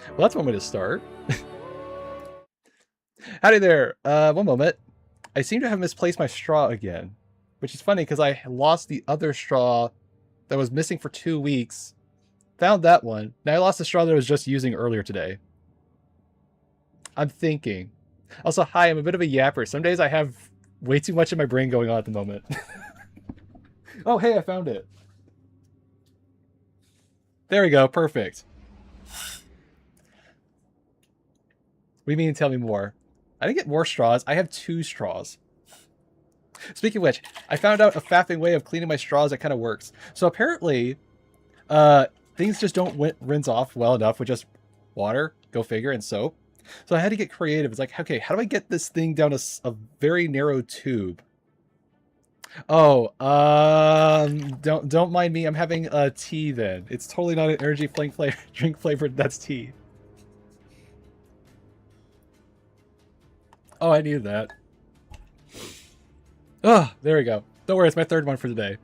Well, that's one way to start. Howdy there. One moment. I seem to have misplaced my straw again, which is funny because I lost the other straw that was missing for 2 weeks. Found that one. Now I lost the straw that I was just using earlier today. I'm thinking. Also, hi, I'm a bit of a yapper. Some days I have way too much in my brain going on at the moment. Oh, hey, I found it. There we go. Perfect. What do you mean tell me more? I didn't get more straws. I have 2 straws. Speaking of which, I found out a faffing way of cleaning my straws that kind of works. So apparently, things just don't rinse off well enough with just water, go figure, and soap. So I had to get creative. It's like, okay, how do I get this thing down a very narrow tube? Oh, don't mind me. I'm having a tea then. It's totally not an energy drink flavored. That's tea. Oh, I needed that. Oh, there we go. Don't worry, it's my 3rd one for today.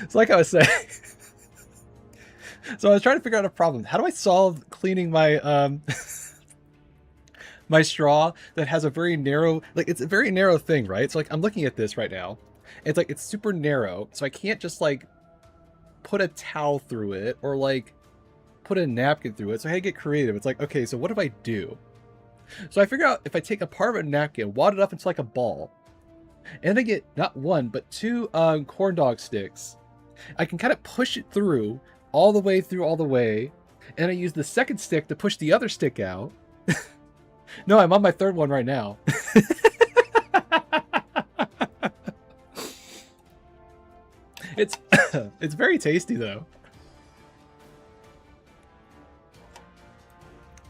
So like I was saying, so I was trying to figure out a problem. How do I solve cleaning my my straw that has a very narrow, like it's a very narrow thing, right? So like I'm looking at this right now. It's like it's super narrow, so I can't just like put a towel through it or like put a napkin through it. So I had to get creative. It's like, okay, so what do I do? So I figure out if I take a part of a napkin, wad it up into like a ball, and I get not 1 but 2 corn dog sticks. I can kind of push it through all the way, and I use the 2nd stick to push the other stick out. No, I'm on my 3rd one right now. It's it's very tasty though.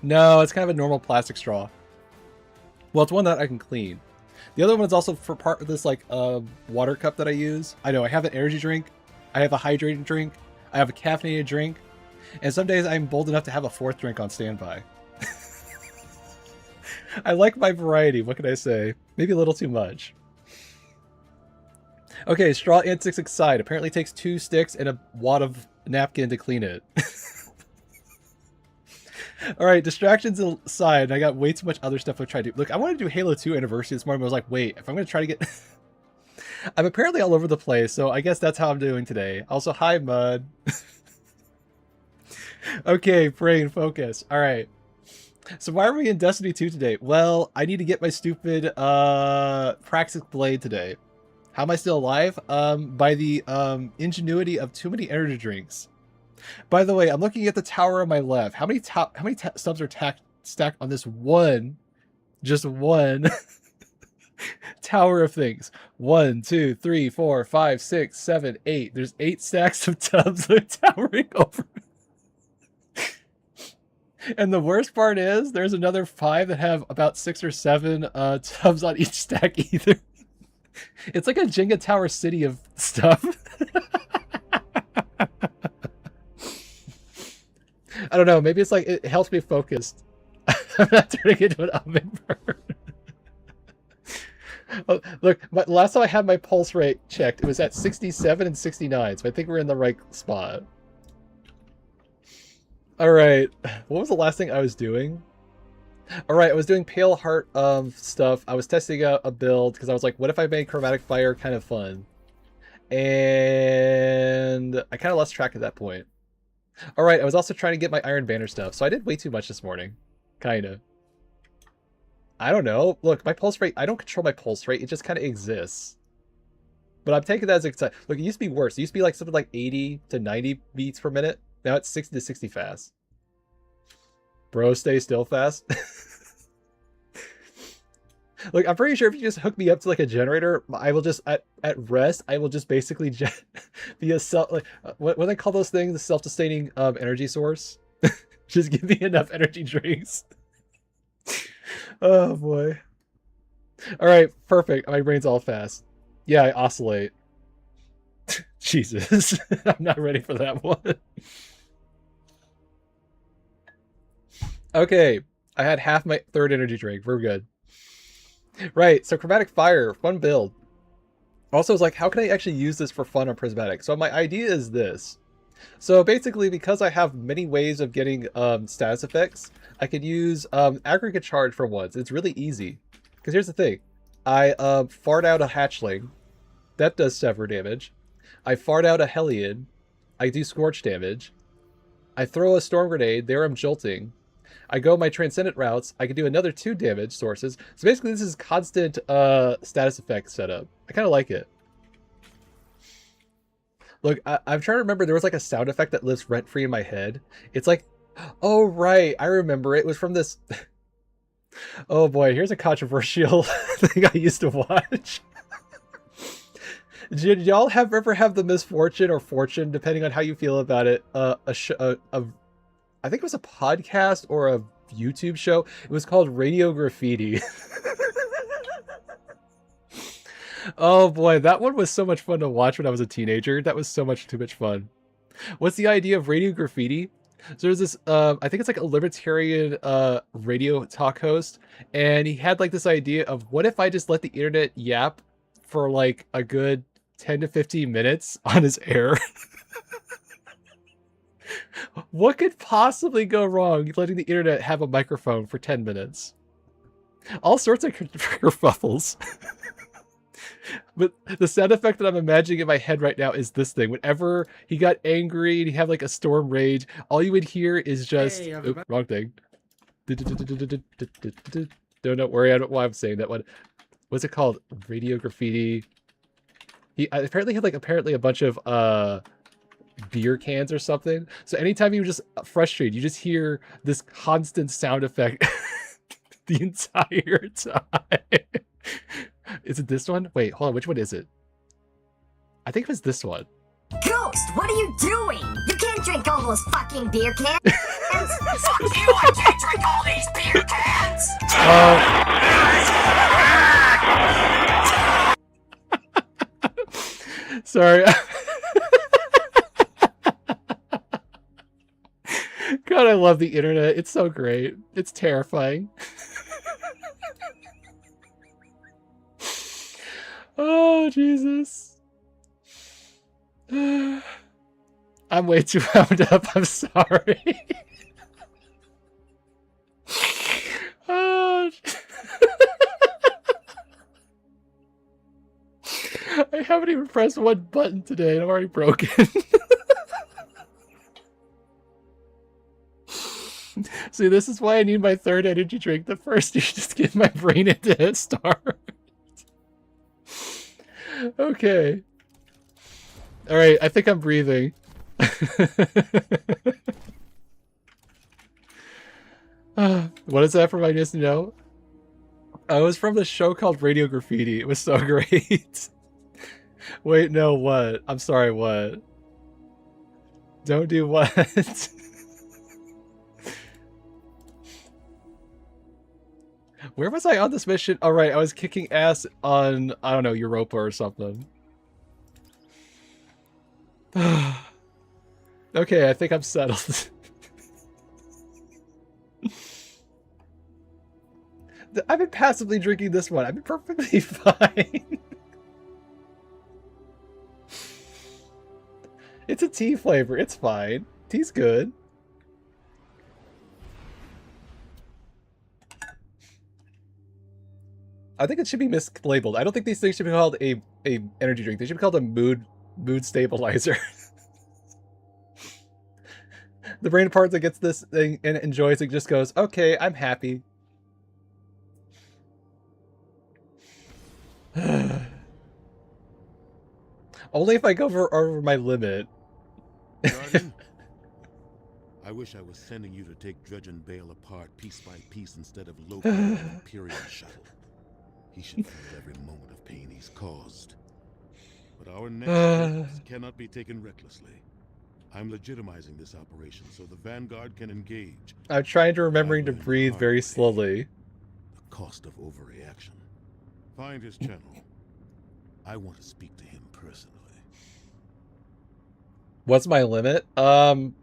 No, it's kind of a normal plastic straw. Well, it's one that I can clean. The other one is also for part of this like water cup that I use. I know I have an energy drink, I have a hydrated drink, I have a caffeinated drink, and some days I'm bold enough to have a 4th drink on standby. I like my variety, what can I say? Maybe a little too much. Okay, straw antics aside. Apparently takes 2 sticks and a wad of napkin to clean it. Alright, distractions aside, I got way too much other stuff to try to do. Look, I wanted to do Halo 2 Anniversary this morning, but I was like, wait, if I'm going to try to get... I'm apparently all over the place, so I guess that's how I'm doing today. Also, hi, Mud. Okay, brain focus. Alright. So why are we in Destiny 2 today? Well, I need to get my stupid Praxic blade today. How am I still alive? By the ingenuity of too many energy drinks. By the way, I'm looking at the tower on my left. How many subs are stacked on this one, just one tower of things? 1, 2, 3, 4, 5, 6, 7, 8. There's 8 stacks of tubs towering over. And the worst part is there's another 5 that have about 6 or 7 tubs on each stack either. It's like a Jenga tower city of stuff. I don't know. Maybe it's like it helps me focus. I'm not turning into an hummingbird. Oh, look, last time I had my pulse rate checked, it was at 67 and 69. So I think we're in the right spot. All right. What was the last thing I was doing? All right, I was doing Pale Heart stuff. I was testing out a build because I was like, what if I made Chromatic Fire kind of fun? And I kind of lost track at that point. All right, I was also trying to get my Iron Banner stuff, so I did way too much this morning. Kind of. I don't know. Look, my pulse rate, I don't control my pulse rate. It just kind of exists. But I'm taking that as exciting. Look, it used to be worse. It used to be like something like 80 to 90 beats per minute. Now it's 60 to 60 fast. Bro, stay still fast. Look, I'm pretty sure if you just hook me up to like a generator, I will just at rest, I will just basically be a self, like what do they call those things? The self-sustaining energy source. Just give me enough energy drinks. Oh boy. All right, perfect. My brain's all fast. Yeah, I oscillate. Jesus, I'm not ready for that one. Okay, I had half my 3rd energy drink. We're good. Right, so Chromatic Fire, fun build. Also, it's like, how can I actually use this for fun on Prismatic? So my idea is this. So basically, because I have many ways of getting status effects, I could use aggregate charge for once. It's really easy. Because here's the thing. I fart out a hatchling. That does sever damage. I fart out a Hellion. I do scorch damage. I throw a storm grenade. There I'm jolting. I go my transcendent routes. I can do another 2 damage sources. So basically, this is constant status effect setup. I kind of like it. Look, I'm trying to remember. There was like a sound effect that lives rent-free in my head. It's like, oh, right. I remember. It was from this... Oh, boy. Here's a controversial thing I used to watch. Did y'all ever have the misfortune or fortune, depending on how you feel about it, I think it was a podcast or a YouTube show. It was called Radio Graffiti. Oh boy, that one was so much fun to watch when I was a teenager. That was so much too much fun. What's the idea of Radio Graffiti? So there's this, I think it's like a libertarian radio talk host, and he had like this idea of what if I just let the internet yap for like a good 10 to 15 minutes on his air? What could possibly go wrong letting the internet have a microphone for 10 minutes? All sorts of kerfuffles. But the sound effect that I'm imagining in my head right now is this thing. Whenever he got angry and he had like a storm rage, all you would hear is just... Hey, oops, wrong thing. Don't worry, I don't know why I'm saying that one. What's it called? Radio Graffiti. He apparently had like a bunch of beer cans or something. So anytime you just frustrated, you just hear this constant sound effect the entire time. Is it this one? Wait, hold on. Which one is it? I think it was this one. Ghost, what are you doing? You can't drink all those fucking beer cans. Fuck you! I can't drink all these beer cans. Sorry. God, I love the internet. It's so great. It's terrifying. Oh, Jesus. I'm way too wound up. I'm sorry. Oh. I haven't even pressed one button today and I'm already broken. See, this is why I need my third energy drink. The first, you just get my brain into a start. Okay. All right, I think I'm breathing. What is that for my niece to know? It was from the show called Radio Graffiti. It was so great. Wait, no, what? I'm sorry, what? Don't do what? Where was I on this mission? All right, I was kicking ass on, I don't know, Europa or something. Okay, I think I'm settled. I've been passively drinking this one. I've been perfectly fine. It's a tea flavor. It's fine. Tea's good. I think it should be mislabeled. I don't think these things should be called a energy drink. They should be called a mood stabilizer. The brain part that gets this thing and enjoys it just goes, okay, I'm happy. Only if I go over my limit. Guardian, I wish I was sending you to take Dredge and Bale apart piece by piece instead of locating an Imperial shuttle. He should feel every moment of pain he's caused. But our next steps cannot be taken recklessly. I'm legitimizing this operation so the Vanguard can engage. I'm trying to remembering to breathe very slowly. The cost of overreaction. Find his channel. I want to speak to him personally. What's my limit? Well,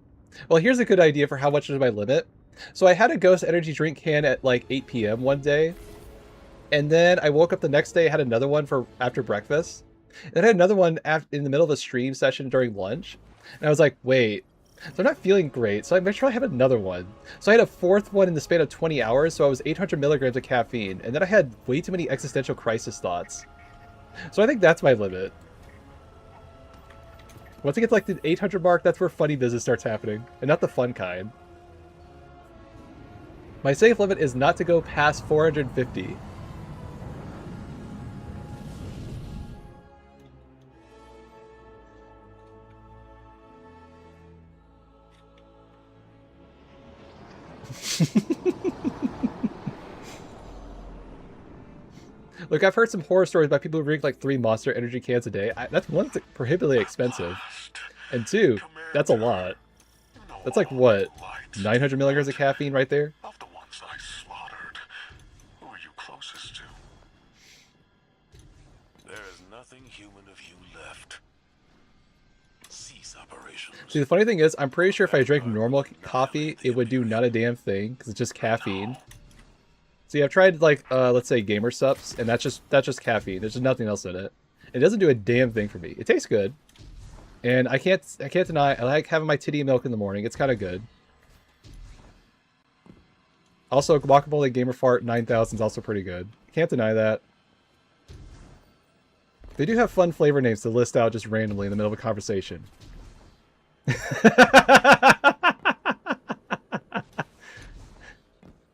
here's a good idea for how much is my limit. So I had a Ghost energy drink can at like 8 p.m. one day. And then I woke up the next day, had another one for after breakfast. And I had another one in the middle of a stream session during lunch. And I was like, wait. So I'm not feeling great, so I made sure I have another one. So I had a fourth one in the span of 20 hours, so I was 800 milligrams of caffeine, and then I had way too many existential crisis thoughts. So I think that's my limit. Once I get to like the 800 mark, that's where funny business starts happening, and not the fun kind. My safe limit is not to go past 450. Look, I've heard some horror stories about people who drink like 3 Monster Energy cans a day. That's one, prohibitively expensive. And 2, that's a lot. That's like, what, 900 milligrams of caffeine right there? Of the ones I slaughtered, who are you closest to? There is nothing human of you left. Cease operations. See, the funny thing is, I'm pretty sure if I drank normal coffee, it would do not a damn thing, because it's just caffeine. See, I've tried, like, let's say Gamer Sups, and that's just caffeine. There's just nothing else in it. It doesn't do a damn thing for me. It tastes good. And I can't deny, I like having my titty milk in the morning. It's kind of good. Also, Guacamole Gamer Fart 9000 is also pretty good. Can't deny that. They do have fun flavor names to list out just randomly in the middle of a conversation.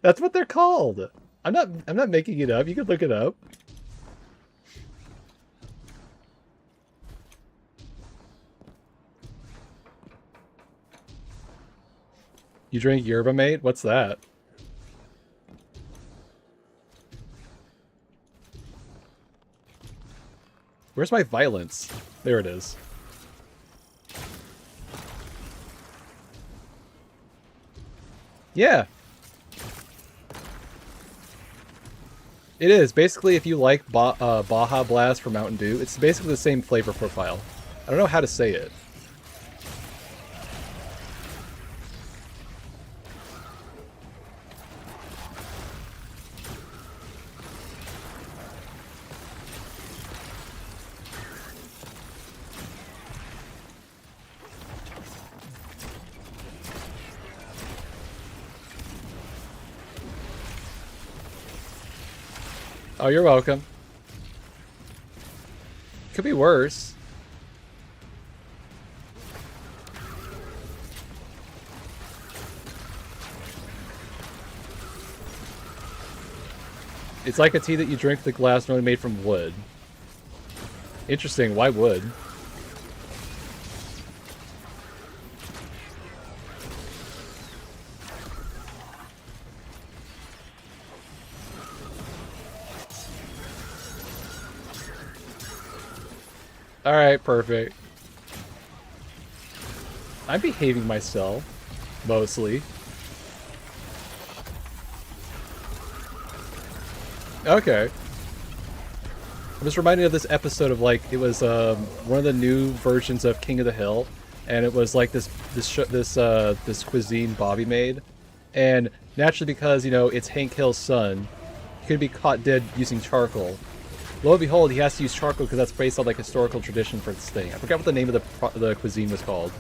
That's what they're called. I'm not making it up. You can look it up. You drink yerba mate? What's that? Where's my violence? There it is. Yeah. It is. Basically, if you like Baja Blast for Mountain Dew, it's basically the same flavor profile. I don't know how to say it. Oh, you're welcome. Could be worse. It's like a tea that you drink with a glass normally made from wood. Interesting, why wood? Alright, perfect. I'm behaving myself, mostly. Okay. I'm just reminded of this episode of, like, it was one of the new versions of King of the Hill, and it was like this cuisine Bobby made, and naturally because, you know, it's Hank Hill's son, he could be caught dead using charcoal. Lo and behold, he has to use charcoal because that's based on like historical tradition for this thing. I forgot what the name of the cuisine was called.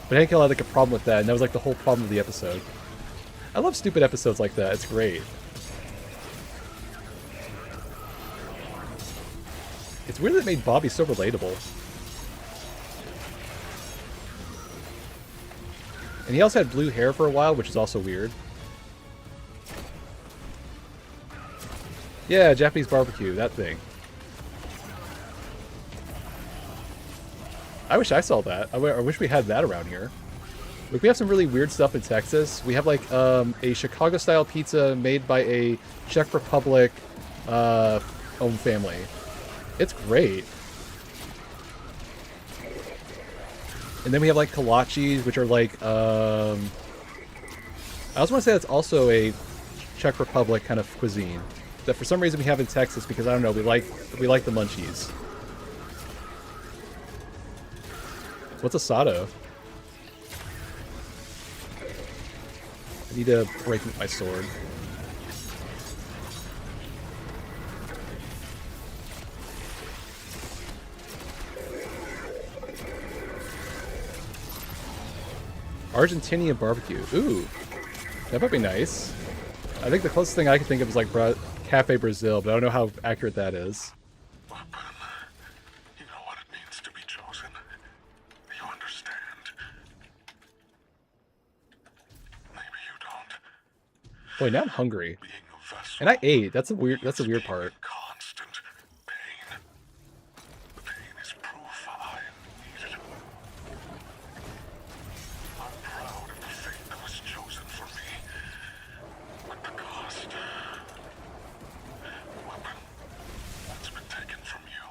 But Hank Hill had like a problem with that, and that was like the whole problem of the episode. I love stupid episodes like that. It's great. It's weird that it made Bobby so relatable. And he also had blue hair for a while, which is also weird. Yeah, Japanese barbecue, that thing. I wish I saw that. I wish we had that around here. Like, we have some really weird stuff in Texas. We have like a Chicago-style pizza made by a Czech Republic owned family. It's great. And then we have like kolaches, which are like I also want to say that's also a Czech Republic kind of cuisine that for some reason we have in Texas because I don't know, we like the munchies. What's asado? I need to break my sword. Argentinian barbecue. Ooh, that might be nice. I think the closest thing I can think of is like Cafe Brazil, but I don't know how accurate that is. Weapon. You know what it means to be chosen. You understand. Maybe you don't. Boy, now I'm hungry. Being a vessel. And I ate. That's a weird part. Constant pain. The pain is proof I need it. I'm proud of the fate that was chosen for me. But the cost. Weapon that's been taken from you.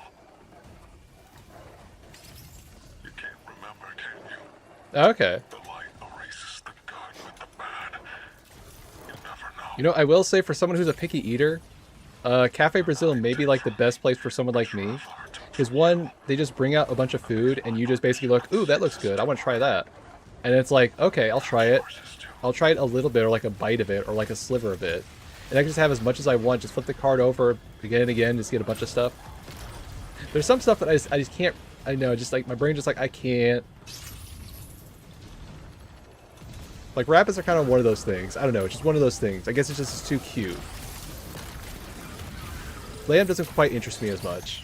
You can't remember, can you? Okay. The light erases the good with the bad. You never know. You know, I will say for someone who's a picky eater, Cafe Brazil may be like the best place for someone like me. Because one, they just bring out a bunch of food and you just basically look, ooh, that looks good. I want to try that. And it's like, okay, I'll try it. I'll try it a little bit or like a bite of it or like a sliver of it. And I can just have as much as I want. Just flip the card over again and again, just get a bunch of stuff. There's some stuff that I just can't, I know, just like my brain just like, I can't. Like rabbits are kind of one of those things. I don't know, it's just one of those things. I guess it's just too cute. Lamb doesn't quite interest me as much.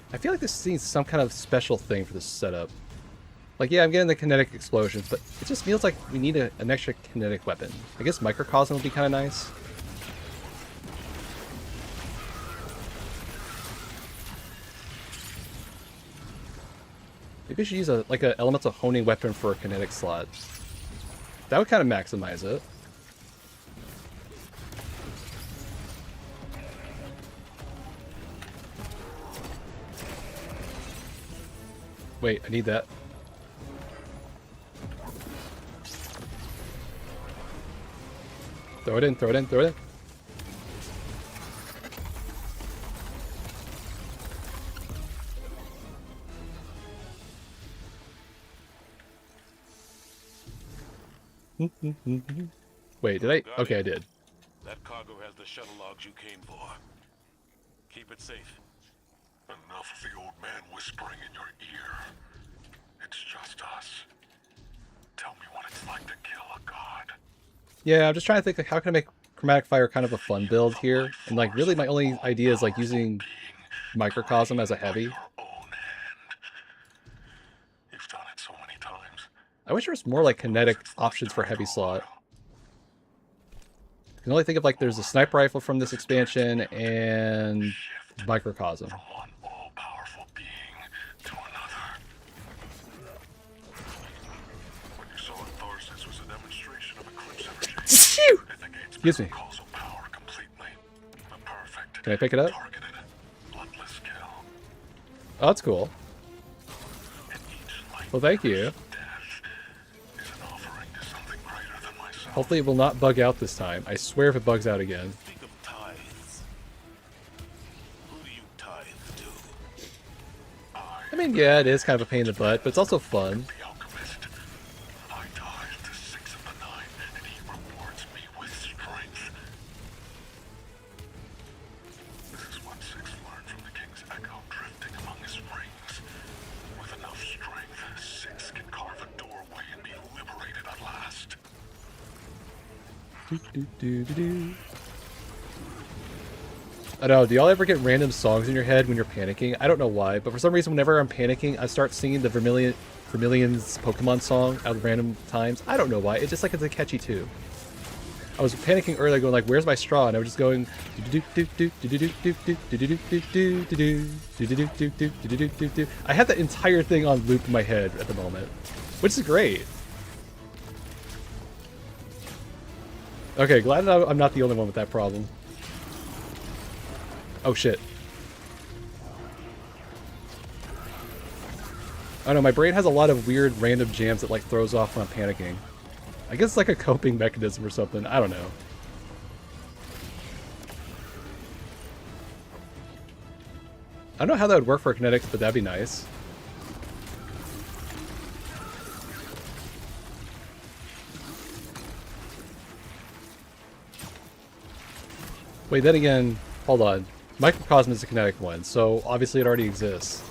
I feel like this needs some kind of special thing for this setup. Like, yeah, I'm getting the kinetic explosions, but it just feels like we need an extra kinetic weapon. I guess microcosm would be kind of nice. Maybe I should use a elemental honing weapon for a kinetic slot. That would kind of maximize it. Wait, I need that. Throw it in, throw it in, throw it in. Wait, did I? Okay, I did. That cargo has the shuttle logs you came for. Keep it safe. Enough of the old man whispering in your ear. It's just us. Tell me what it's like to kill a god. Yeah, I'm just trying to think like how can I make Chromatic Fire kind of a fun build here, and like really my only idea is like using Microcosm as a heavy. Your own hand. You've done it so many times. I wish there was more like kinetic options for heavy slot. I can only think of like there's a sniper rifle from this expansion and Microcosm. From one all-powerful being to another. When you saw it first, this was a demonstration of eclipse energy. Phew! It negates Excuse me. causal power completely. A perfect, Can I pick it up? targeted, bloodless kill. Oh, that's cool. And each life Well, thank you. death is an offering to something greater than myself. Hopefully it will not bug out this time. I swear if it bugs out again. Think of tithes. Who do you tithe to? I mean, yeah, it is kind of a pain in the butt, but it's also fun. The alchemist. I tithe to 6 of the 9, and he rewards me with strength. This is what 6 learned from the king's echo drifting among his rings. With enough strength, 6 can carve a doorway and be liberated at last. I know, do y'all ever get random songs in your head when you're panicking? I don't know why, but for some reason whenever I'm panicking, I start singing the Vermilion's Pokemon song at random times. I don't know why, it's just like it's a catchy tune. I was panicking earlier going like, where's my straw? And I was just going I had that entire thing on loop in my head at the moment, which is great. Okay, glad that I'm not the only one with that problem. Oh shit. I don't know, my brain has a lot of weird random jams that like throws off when I'm panicking. I guess it's like a coping mechanism or something. I don't know. I don't know how that would work for kinetics, but that'd be nice. Wait, then again, hold on. Microcosm is a kinetic one, so obviously it already exists.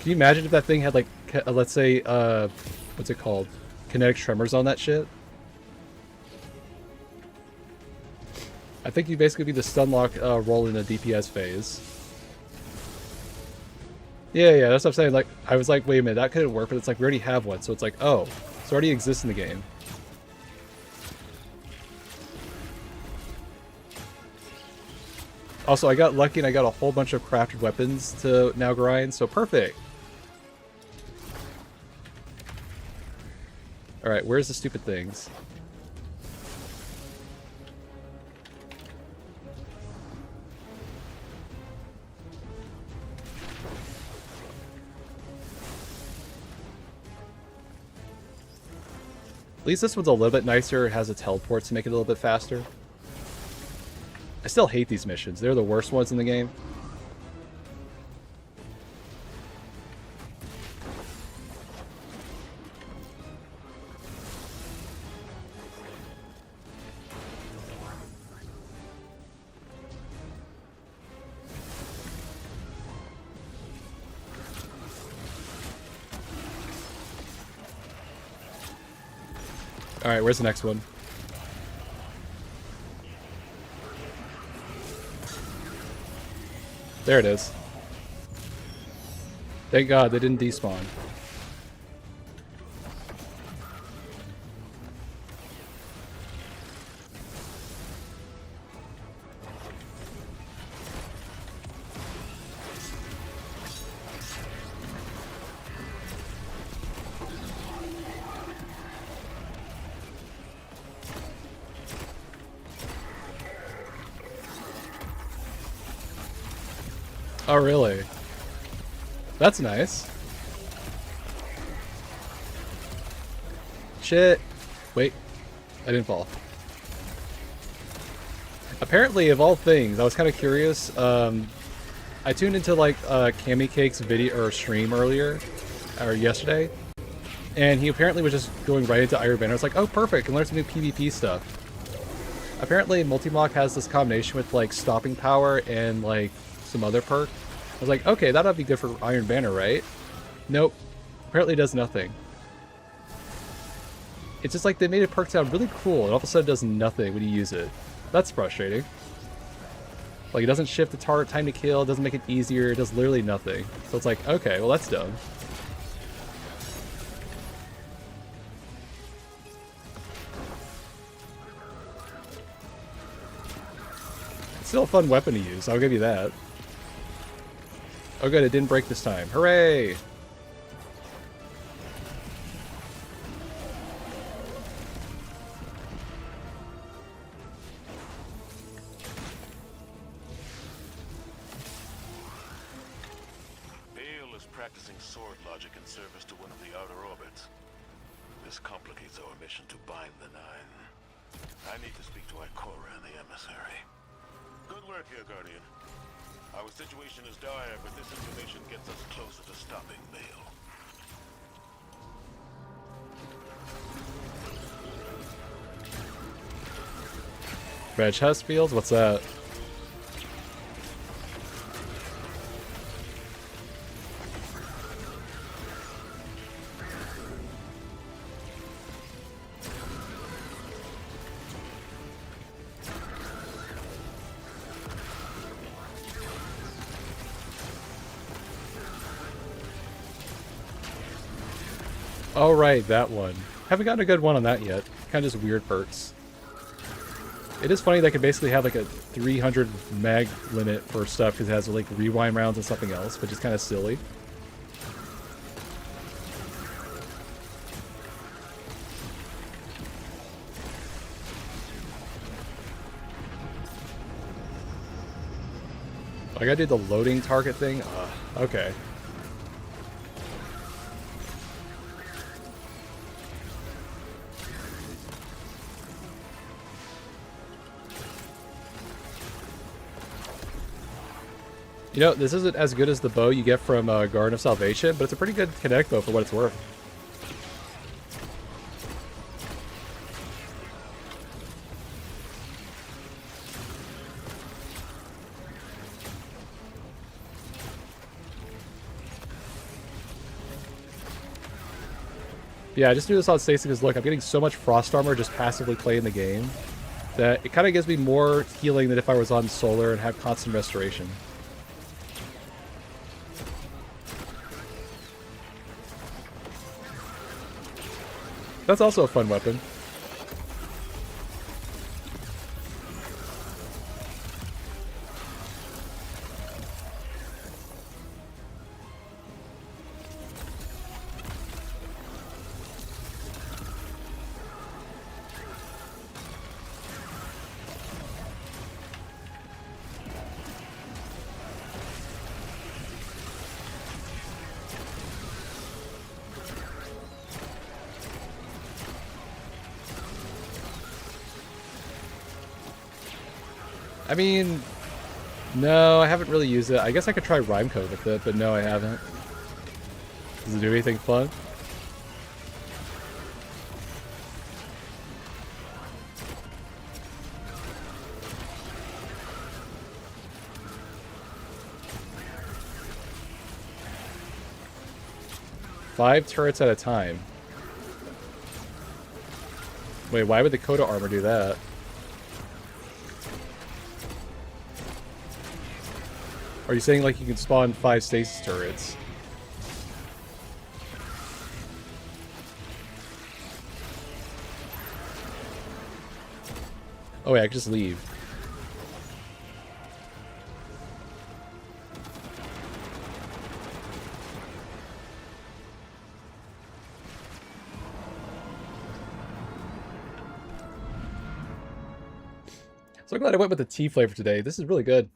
Can you imagine if that thing had, like, let's say, what's it called? Kinetic tremors on that shit? I think you basically be the stun lock roll in the DPS phase. Yeah, that's what I'm saying. Like, I was like, wait a minute, that couldn't work, but it's like, we already have one, so it's like, oh, it already exists in the game. Also, I got lucky and I got a whole bunch of crafted weapons to now grind, so perfect! Alright, where's the stupid things? At least this one's a little bit nicer. It has a teleport to make it a little bit faster. I still hate these missions. They're the worst ones in the game. Alright, where's the next one? There it is. Thank God they didn't despawn. Oh, really? That's nice. Shit. Wait. I didn't fall. Apparently, of all things, I was kind of curious. I tuned into, like, Cammy Cake's video or stream earlier, or yesterday, and he apparently was just going right into Iron Banner. I was like, oh, perfect, can learn some new PvP stuff. Apparently, Multimach has this combination with, like, stopping power and, like, some other perk. I was like, okay, that'll be good for Iron Banner, right? Nope. Apparently it does nothing. It's just like they made a perk sound really cool, and all of a sudden it does nothing when you use it. That's frustrating. Like, it doesn't shift the target time to kill, it doesn't make it easier, it does literally nothing. So it's like, okay, well that's dumb. It's still a fun weapon to use, I'll give you that. Oh good, it didn't break this time. Hooray! Bale is practicing sword logic in service to one of the outer orbits. This complicates our mission to bind the Nine. I need to speak to Ikora and the emissary. Good work here, Guardian. Our situation is dire, but this information gets us closer to stopping Bale. Reg Hesfield? What's that? Oh right, that one. Haven't gotten a good one on that yet. Kind of just weird perks. It is funny they could basically have like a 300 mag limit for stuff because it has like rewind rounds and something else, which is kind of silly. I gotta do the loading target thing? Okay. You know, this isn't as good as the bow you get from Garden of Salvation, but it's a pretty good kinetic bow for what it's worth. Yeah, I just do this on Stacy because look, I'm getting so much Frost Armor just passively playing the game that it kind of gives me more healing than if I was on Solar and have constant restoration. That's also a fun weapon. I mean, no, I haven't really used it. I guess I could try Rhyme Code with it, but no, I haven't. Does it do anything fun? Five turrets at a time. Wait, why would the Coda armor do that? Are you saying like you can spawn 5 stasis turrets? Oh wait, I can just leave. So glad I went with the tea flavor today. This is really good.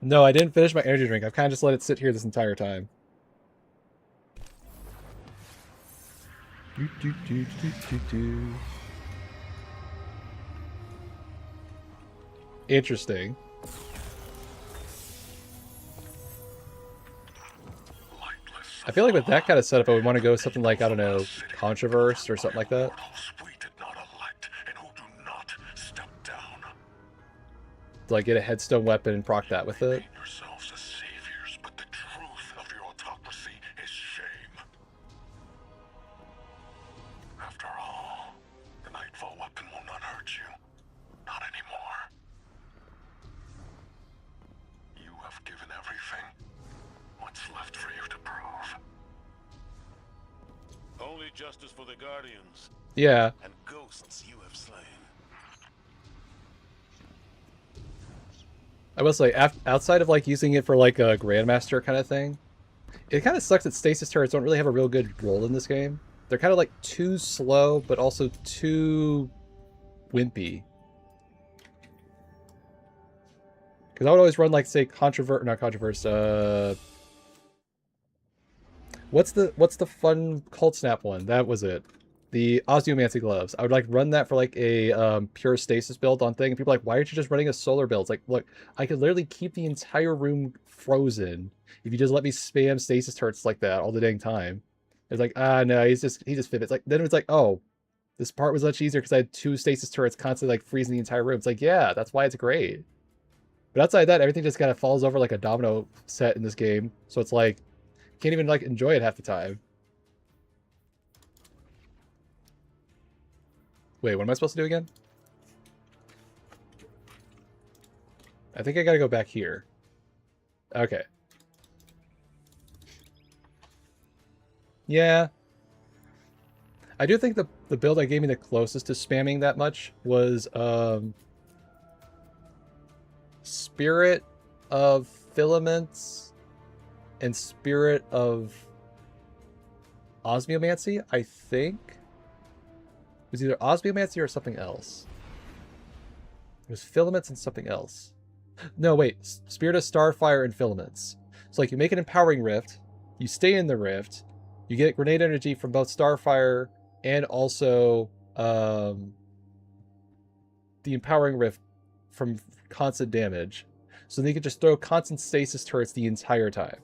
No, I didn't finish my energy drink. I've kind of just let it sit here this entire time. Interesting. I feel like with that kind of setup, I would want to go with something like, I don't know, Controverse or something like that. To, like, get a headstone weapon and proc that with it. Yourselves as saviors, but the truth of your autocracy is shame. After all, the Nightfall weapon will not hurt you. Not anymore. You have given everything. What's left for you to prove? Only justice for the Guardians. Yeah. And ghosts you have slain. I will say, outside of like using it for like a Grandmaster kind of thing, it kind of sucks that stasis turrets don't really have a real good role in this game. They're kind of like too slow, but also too wimpy. Because I would always run like, say, what's the fun Cold Snap one? That was it. The Osneomancy gloves. I would like run that for like a pure stasis build on thing. And people are like, why aren't you just running a solar build? It's like, look, I could literally keep the entire room frozen if you just let me spam stasis turrets like that all the dang time. It's like, no, he just fit. It's like, then it's like, oh, this part was much easier because I had 2 stasis turrets constantly like freezing the entire room. It's like, yeah, that's why it's great. But outside that, everything just kind of falls over like a domino set in this game. So it's like, can't even like enjoy it half the time. Wait, what am I supposed to do again? I think I gotta go back here. Okay. Yeah. I do think the build that gave me the closest to spamming that much was Spirit of Filaments and Spirit of Osneomancy, I think. It was either Osneomancy or something else. It was Filaments and something else. No, wait. Spirit of Starfire and Filaments. So, like, you make an Empowering Rift. You stay in the Rift. You get grenade energy from both Starfire and also the Empowering Rift from constant damage. So then you can just throw constant stasis turrets the entire time.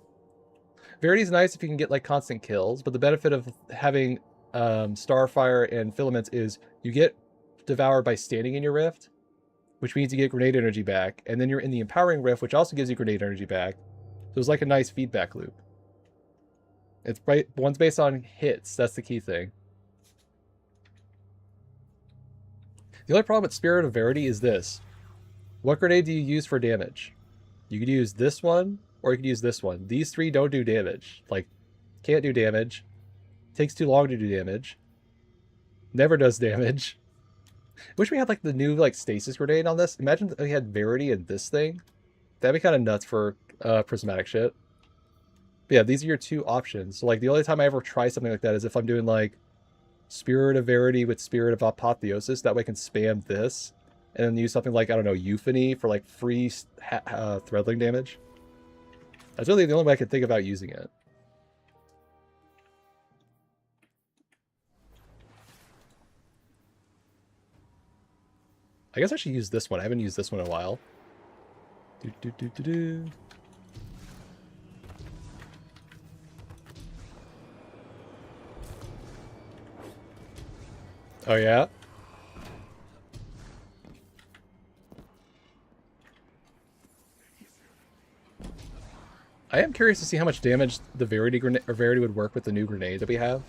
Verity's nice if you can get like constant kills, but the benefit of having Starfire and Filaments is you get devoured by standing in your rift, which means you get grenade energy back, and then you're in the empowering rift, which also gives you grenade energy back. So it's like a nice feedback loop. It's right, one's based on hits, that's the key thing. The only problem with Spirit of Verity is this. What grenade do you use for damage? You could use this one, or you could use this one. These three don't do damage. Like, can't do damage. Takes too long to do damage. Never does damage. Wish we had like the new like stasis grenade on this. Imagine if we had Verity in this thing. That'd be kind of nuts for prismatic shit. But yeah, these are your two options. So like the only time I ever try something like that is if I'm doing like Spirit of Verity with Spirit of Apotheosis. That way I can spam this. And then use something like, I don't know, Euphony for like free threadling damage. That's really the only way I could think about using it. I guess I should use this one. I haven't used this one in a while. Oh yeah? I am curious to see how much damage the Verity grenade or Verity would work with the new grenade that we have.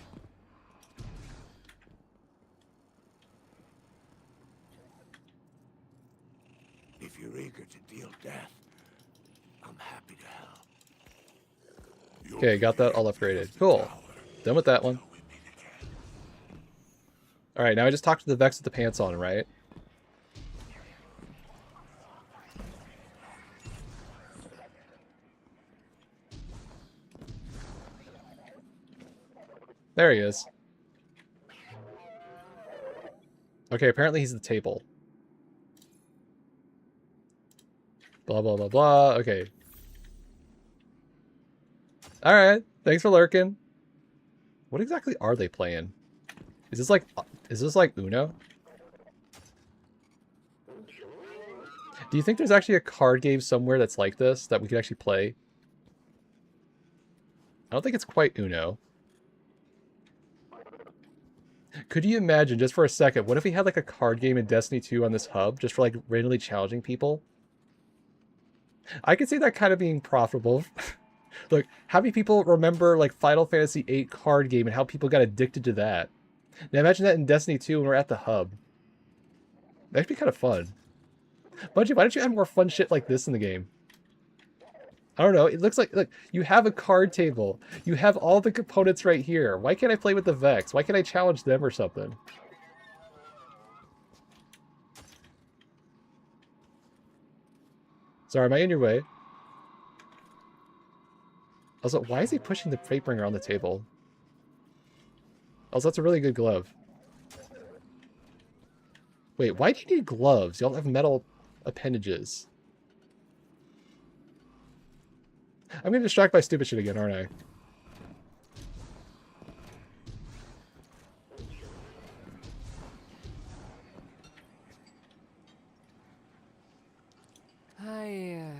If you're eager to deal death, I'm happy to help. Okay, got that all upgraded. Cool. Done with that one. Alright, now I just talked to the Vex with the pants on, right? There he is. Okay, apparently he's the table. Blah, blah, blah, blah. Okay. Alright, thanks for lurking. What exactly are they playing? Is this like Uno? Do you think there's actually a card game somewhere that's like this that we could actually play? I don't think it's quite Uno. Could you imagine, just for a second, what if we had like a card game in Destiny 2 on this hub, just for like randomly challenging people? I could see that kind of being profitable. Look, how many people remember like Final Fantasy VIII card game and how people got addicted to that? Now imagine that in Destiny 2 when we're at the hub. That'd be kind of fun. Bungie, why don't you add more fun shit like this in the game? I don't know. It looks like, look, you have a card table. You have all the components right here. Why can't I play with the Vex? Why can't I challenge them or something? Sorry, am I in your way? Also, why is he pushing the Fatebringer on the table? Also, that's a really good glove. Wait, why do you need gloves? Y'all have metal appendages. I'm getting distracted by stupid shit again, aren't I? I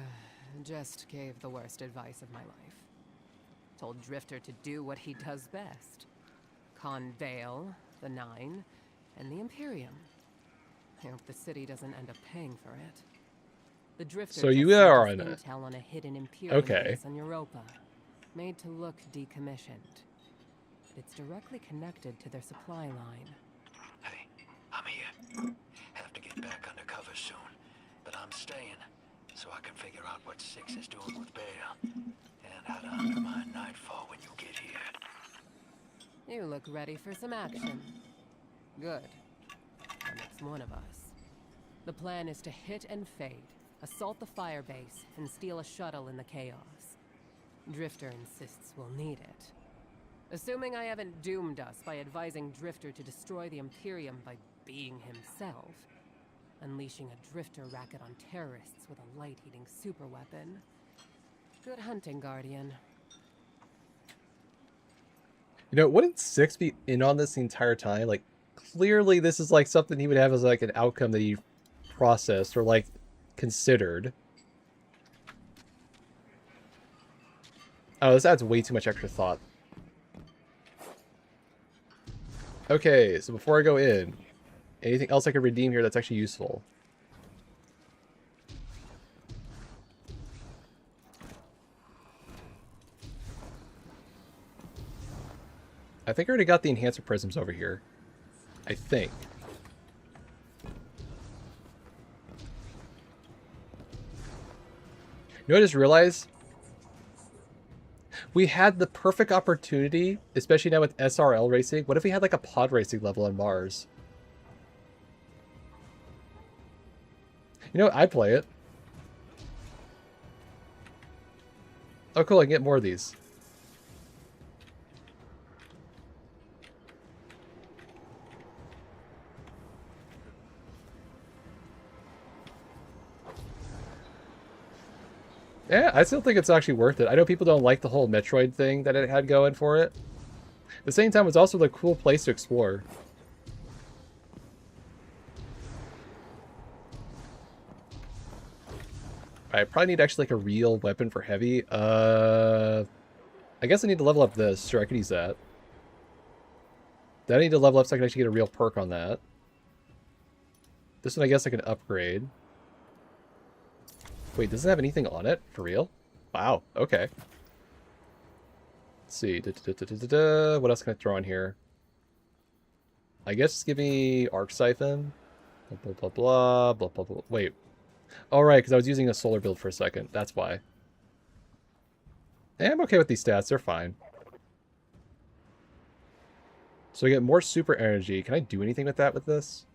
just gave the worst advice of my life. Told Drifter to do what he does best. Con Vale, the Nine, and the Imperium. I hope the city doesn't end up paying for it. The Drifter so you are on intel on a hidden Imperium okay. base on Europa, made to look decommissioned. It's directly connected to their supply line. Hey, I'm here. Have to get back undercover soon, but I'm staying so I can figure out what Six is doing with Bale and how to undermine Nightfall when you get here. You look ready for some action. Good. That makes one of us. The plan is to hit and fade, assault the firebase, and steal a shuttle in the chaos. Drifter insists we'll need it. Assuming I haven't doomed us by advising Drifter to destroy the Imperium by being himself, unleashing a Drifter racket on terrorists with a light-eating superweapon. Good hunting, Guardian. You know, wouldn't Six be in on this the entire time? Like, clearly this is like something he would have as like an outcome that he processed or like considered. Oh, this adds way too much extra thought. Okay, so before I go in, anything else I can redeem here that's actually useful? I think I already got the enhancer prisms over here. I think. You know what I just realized? We had the perfect opportunity, especially now with SRL racing. What if we had like a pod racing level on Mars? You know what? I'd play it. Oh, cool. I can get more of these. Yeah, I still think it's actually worth it. I know people don't like the whole Metroid thing that it had going for it. At the same time, it's also a cool place to explore. I probably need actually like a real weapon for heavy. I guess I need to level up this. Sure, I could use that. Then I need to level up so I can actually get a real perk on that. This one I guess I can upgrade. Wait, doesn't it have anything on it? For real? Wow, okay. Let's see. What else can I throw on here? I guess just give me Arc Siphon. Blah, blah, blah, blah, blah, blah. Wait. Oh, right, because I was using a solar build for a second. That's why. Yeah, I'm okay with these stats. They're fine. So I get more super energy. Can I do anything with that with this?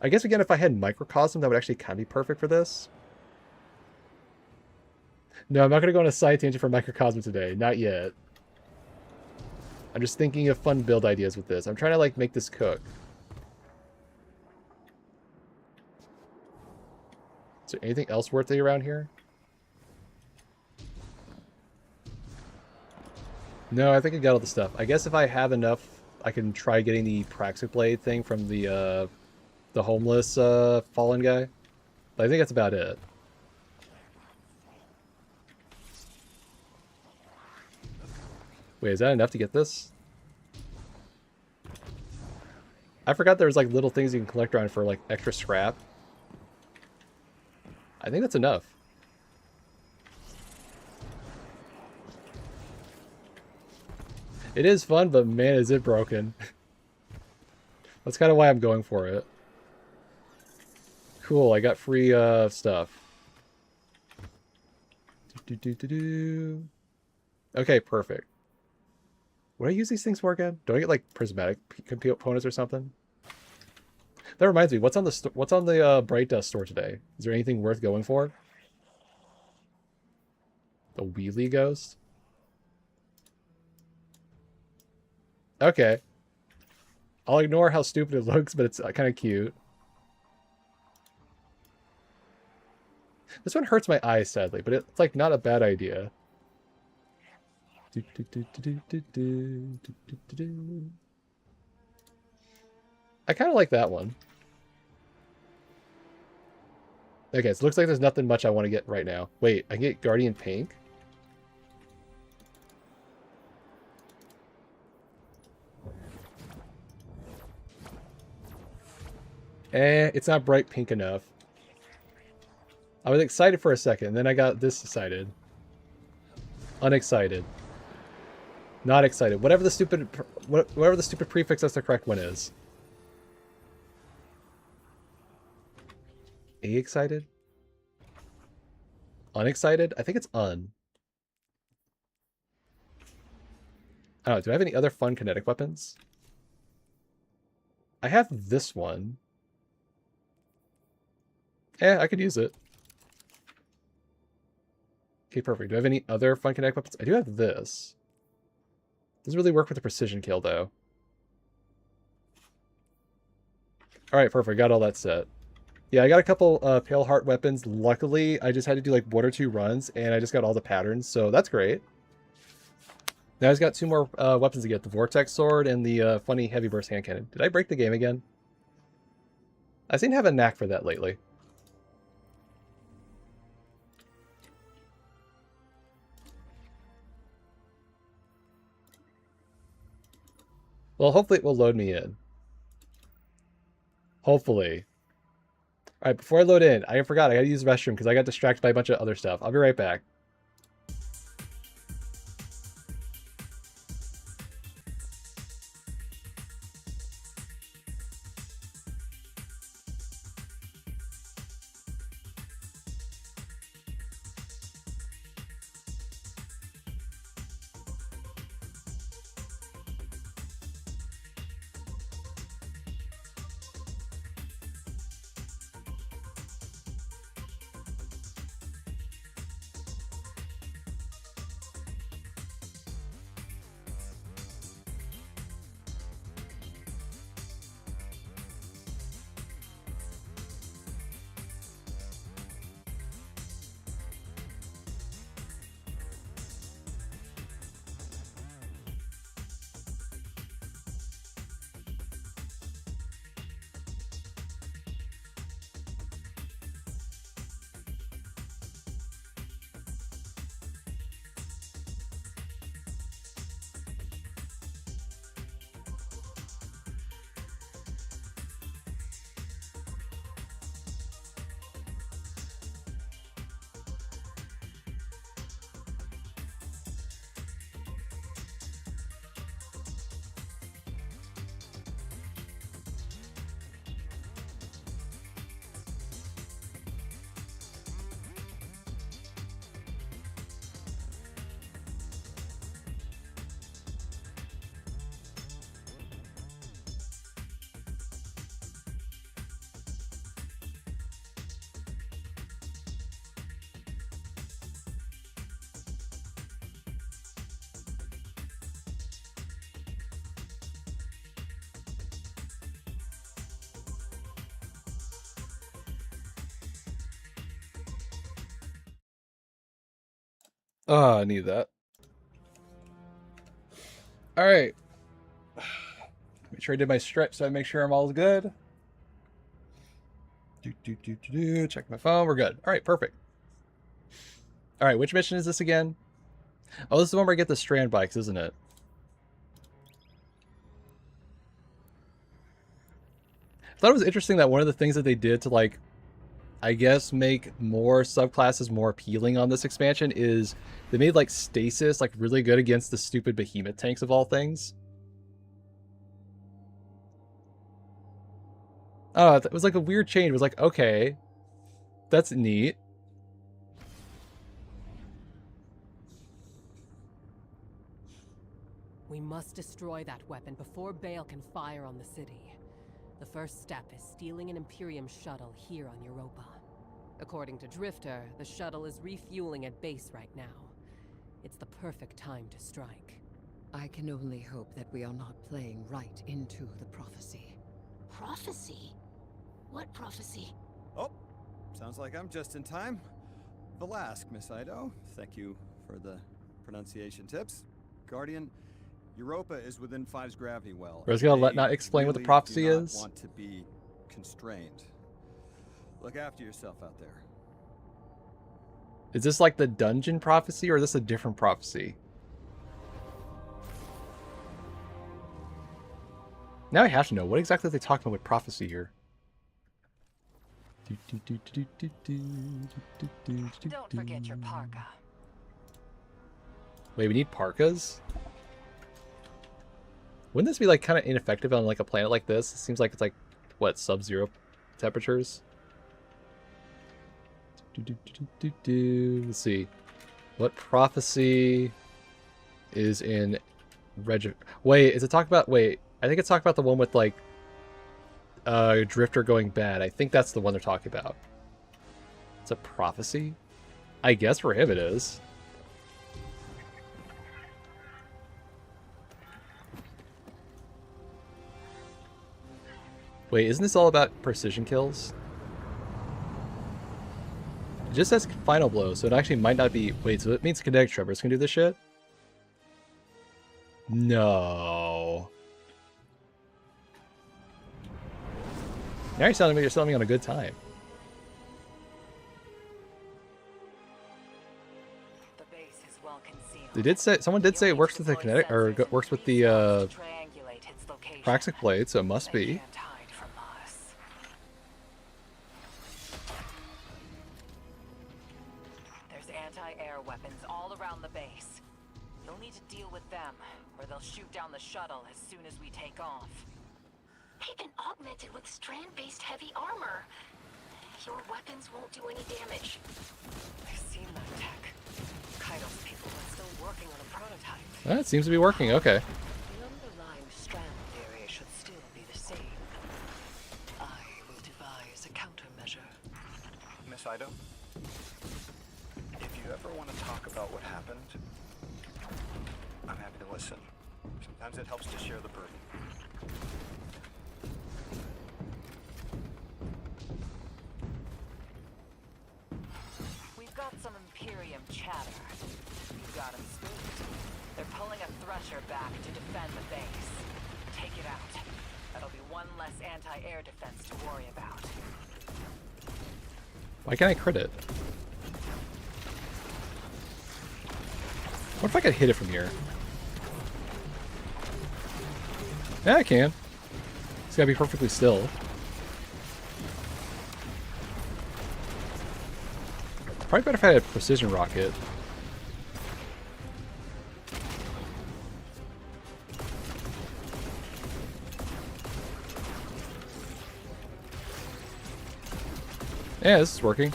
I guess, again, if I had Microcosm, that would actually kind of be perfect for this. No, I'm not going to go on a side tangent for Microcosm today. Not yet. I'm just thinking of fun build ideas with this. I'm trying to, like, make this cook. Is there anything else worthy around here? No, I think I got all the stuff. I guess if I have enough, I can try getting the Praxic blade thing from the homeless fallen guy. But I think that's about it. Wait, is that enough to get this? I forgot there was like little things you can collect around for like extra scrap. I think that's enough. It is fun, but man, is it broken. That's kind of why I'm going for it. Cool, I got free stuff. Okay, perfect. What do I use these things for again? Do I get like prismatic components or something? That reminds me, what's on the Bright Dust store today? Is there anything worth going for? The Wheelie Ghost? Okay. I'll ignore how stupid it looks, but it's kind of cute. This one hurts my eyes, sadly, but it's like not a bad idea. I kind of like that one. Okay, so it looks like there's nothing much I want to get right now. Wait, I can get Guardian Pink? It's not bright pink enough. I was excited for a second, then I got this decided. Unexcited. Not excited. Whatever the stupid prefix that's the correct one is. Excited? Unexcited? I think it's un. I don't know. Do I have any other fun kinetic weapons? I have this one. I could use it. Okay, perfect. Do I have any other fun kinetic weapons? I do have this. Doesn't really work with the precision kill, though. Alright, perfect. Got all that set. Yeah, I got a couple Pale Heart weapons. Luckily, I just had to do like 1 or 2 runs, and I just got all the patterns, so that's great. Now I just got 2 more weapons to get. The Vortex Sword and the funny Heavy Burst Hand Cannon. Did I break the game again? I seem to have a knack for that lately. Well, hopefully it will load me in. Hopefully. Alright, before I load in, I forgot I gotta use the restroom because I got distracted by a bunch of other stuff. I'll be right back. Oh, I need that. Alright. Make sure I did my stretch so I make sure I'm all good. Check my phone. We're good. Alright, perfect. Alright, which mission is this again? Oh, this is the one where I get the strand bikes, isn't it? I thought it was interesting that one of the things that they did to, like, I guess make more subclasses more appealing on this expansion is they made, like, stasis, like, really good against the stupid behemoth tanks of all things. Oh, it was like a weird change. It was like, okay, that's neat. We must destroy that weapon before Bale can fire on the city. The first step is stealing an Imperium shuttle here on Europa. According to Drifter, the shuttle is refueling at base right now. It's the perfect time to strike. I can only hope that we are not playing right into the prophecy. Prophecy? What prophecy? Oh, sounds like I'm just in time. Velask, Miss Ido. Thank you for the pronunciation tips. Guardian, Europa is within 5's gravity well. We're just gonna not explain what the prophecy is. Want to be constrained. Look after yourself out there. Is this like the dungeon prophecy, or is this a different prophecy? Now I have to know, what exactly are they talking about with prophecy here? Don't forget your parka. Wait, we need parkas? Wouldn't this be like kind of ineffective on like a planet like this? It seems like it's like, what, sub-zero temperatures? Let's see. What prophecy is in Wait, is it talk about... Wait, I think it's talking about the one with like Drifter going bad. I think that's the one they're talking about. It's a prophecy? I guess for him it is. Wait, isn't this all about precision kills? It just says final blow, so it actually might not be... Wait, so it means kinetic tremors can do this shit? No. Now you're selling me on a good time. The base is well concealed. They did say, someone did say it works with the kinetic, or works with the Triangulate hits the Praxic blade, so it must They be. can't hide from us. There's anti-air weapons all around the base. You'll need to deal with them, or they'll shoot down the shuttle as soon as we take off. They've been augmented with strand-based heavy armor. Your weapons won't do any damage. I've seen that tech. Kaido's people are still working on a prototype. That seems to be working. Okay. The underlying strand theory should still be the same. I will devise a countermeasure. Miss Ido, if you ever want to talk about what happened, I'm happy to listen. Sometimes it helps to share the burden. We've got some Imperium chatter. You've got 'em spooked. They're pulling a Thresher back to defend the base. Take it out. That'll be one less anti-air defense to worry about. Why can't I crit it? What if I could hit it from here? Yeah, I can. It's gotta be perfectly still. Probably better if I had a precision rocket. Yeah, this is working.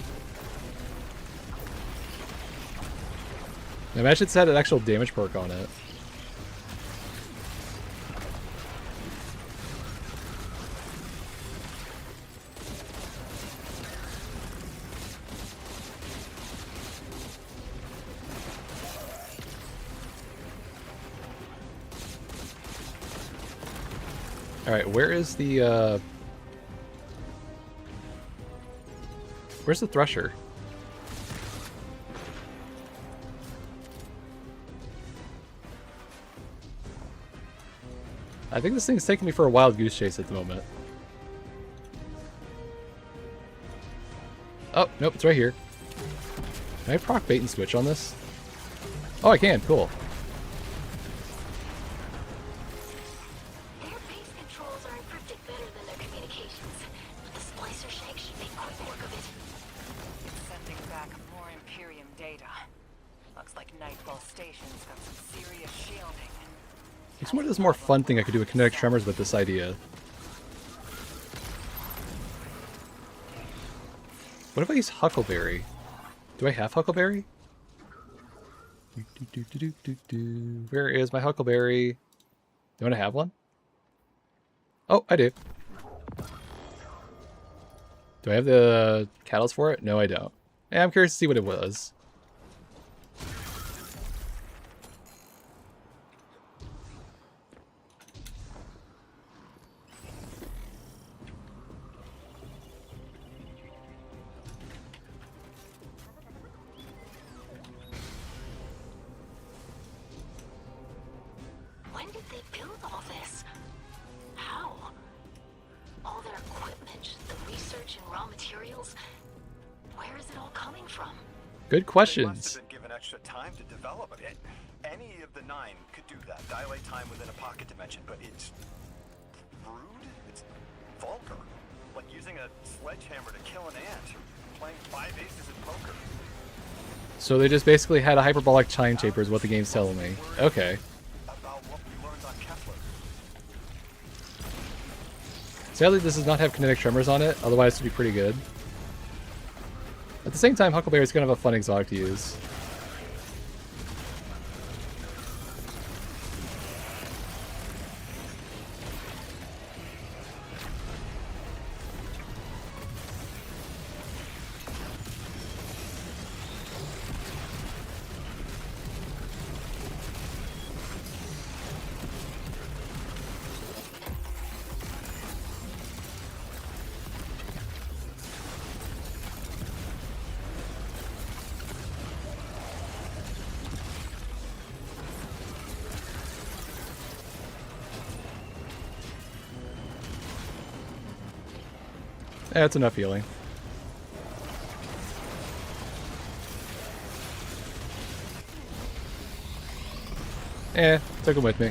I imagine it's had an actual damage perk on it. Alright, where is the, where's the Thresher? I think this thing's taking me for a wild goose chase at the moment. Oh, nope, it's right here. Can I proc bait and switch on this? Oh, I can, cool. Their base controls are encrypted better than their communications, but the splicer shank should make quick work of it. It's sending back more Imperium data. Looks like Nightfall Station's got some serious shielding. It's one of the more fun thing I could do with kinetic tremors with this idea. What if I use Huckleberry? Do I have Huckleberry? Where is my Huckleberry? Don't I have one? Oh, I do. Do I have the catalyst for it? No, I don't. Yeah, I'm curious to see what it was. When did they build all this? How? All their equipment, the research and raw materials. Where is it all coming from? Good They must questions. have been given extra time to develop it. Any of the 9 could do that. Dilate time within a pocket dimension, but it's rude. It's vulgar. Like using a sledgehammer to kill an ant. Playing 5 aces in poker. So they just basically had a hyperbolic time chamber is what the game's telling me. Okay. About what we learned on Kepler. Sadly, this does not have kinetic tremors on it, otherwise it would be pretty good. At the same time, Huckleberry is kind of a fun exotic to use. Yeah, that's enough healing. Took him with me.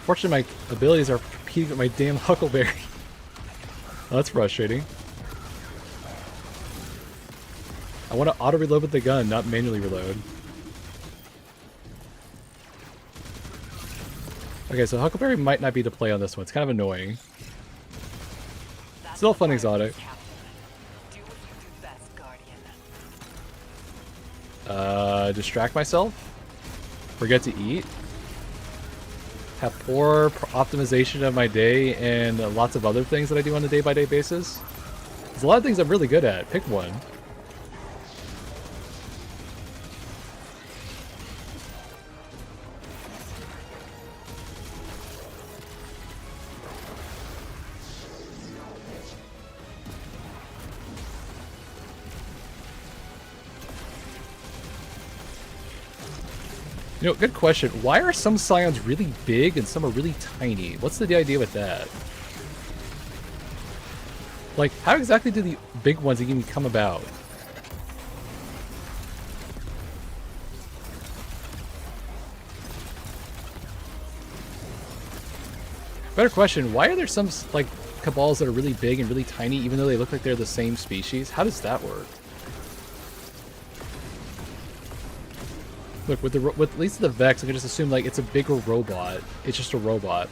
Fortunately, my abilities are competing with my damn Huckleberry. Oh, that's frustrating. I want to auto-reload with the gun, not manually reload. Okay, so Huckleberry might not be the play on this one. It's kind of annoying. Still a fun exotic. Distract myself. Forget to eat. Have poor optimization of my day and lots of other things that I do on a day-by-day basis. There's a lot of things I'm really good at. Pick one. You know, good question. Why are some scions really big and some are really tiny? What's the idea with that? Like, how exactly do the big ones even come about? Better question, why are there some, like, cabals that are really big and really tiny even though they look like they're the same species? How does that work? Look, with at least the Vex, I can just assume like it's a bigger robot. It's just a robot.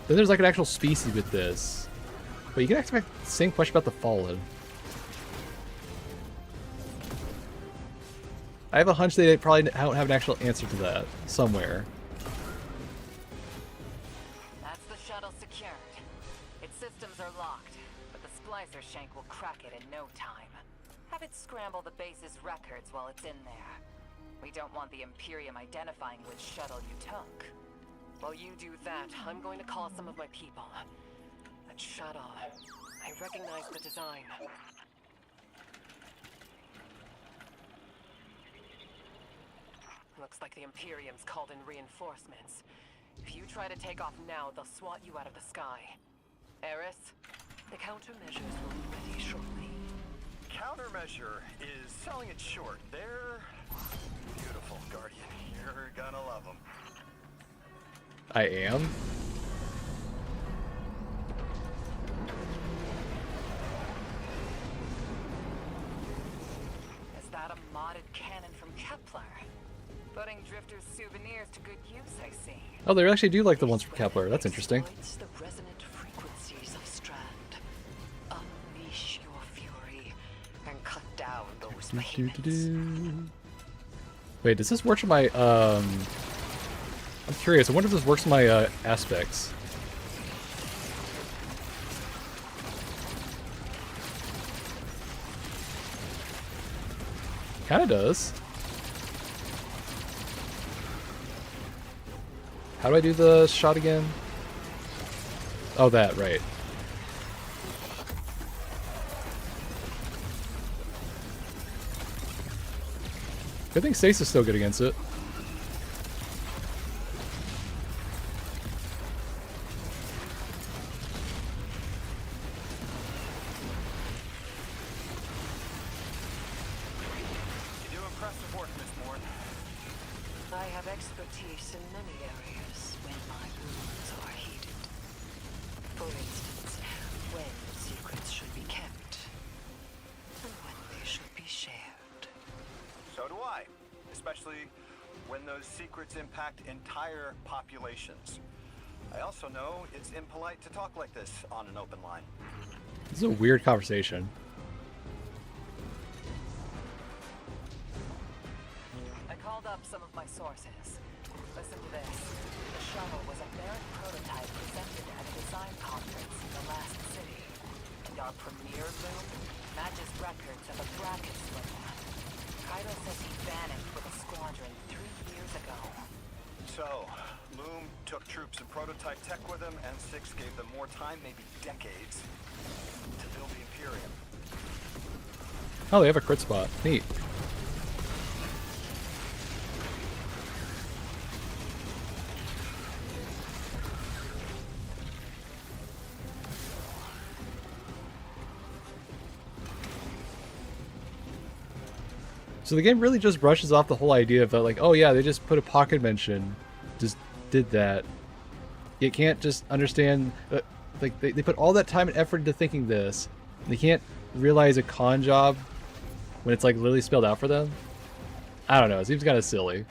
Then there's like an actual species with this. But you can expect the same question about the Fallen. I have a hunch they probably don't have an actual answer to that somewhere. That's the shuttle secured. Its systems are locked, but the splicer shank will crack it in no time. Have it scramble the base's records while it's in there. We don't want the Imperium identifying which shuttle you took. While you do that, I'm going to call some of my people. That shuttle, I recognize the design. Looks like the Imperium's called in reinforcements. If you try to take off now, they'll swat you out of the sky. Eris? The countermeasures will be ready shortly. Countermeasure is selling it short. They're beautiful, Guardian. You're gonna love them. I am? Is that a modded cannon from Kepler? Putting Drifter's souvenirs to good use, I see. Oh, they actually do like the ones from Kepler. That's interesting. The resonant frequencies of Strand. Unleash your fury and cut down those behemoths. Wait, does this work for my, I'm curious. I wonder if this works for my, aspects. Kinda does. How do I do the shot again? Oh, that, right. Good thing Stace is still good against it. You do impressive work, Miss Morn. I have expertise in many areas when my wounds are heated. For instance, when secrets should be kept, and when they should be shared. So do I, especially when those secrets impact entire populations. I also know it's impolite to talk like this on an open line. This is a weird conversation. I called up some of my sources. Listen to this. The shuttle was a barren prototype presented at a design conference in the last city. And our premier loom matches records of a bracket slip. Kaido says he vanished with a squadron 3 years ago. So, Loom took troops and prototype tech with him, and Six gave them more time, maybe decades, to build the Imperium. Oh, they have a crit spot. Neat. So the game really just brushes off the whole idea of that, like, oh yeah, they just put a pocket mention, just did that. You can't just understand, like they put all that time and effort into thinking this, and they can't realize a con job when it's like literally spelled out for them. I don't know, it seems kind of silly.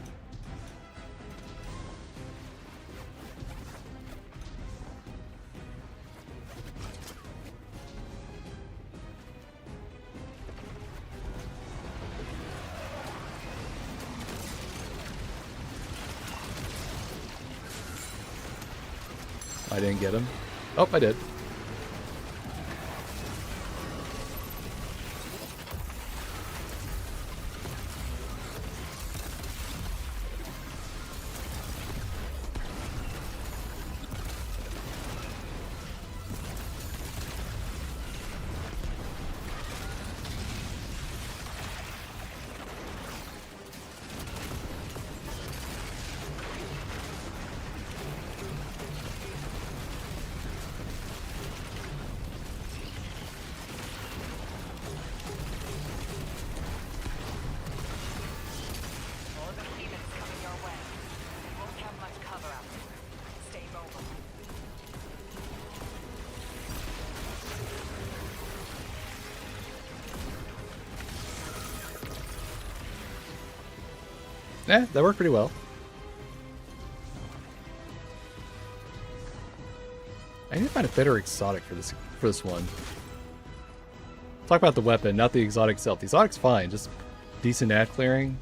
I didn't get him. Oh, I did. More behemoths coming your way. You won't have much cover out there. Stay mobile. Yeah, that worked pretty well. I need to find a better exotic for this one. Talk about the weapon, not the exotic itself. The exotic's fine, just decent ad clearing,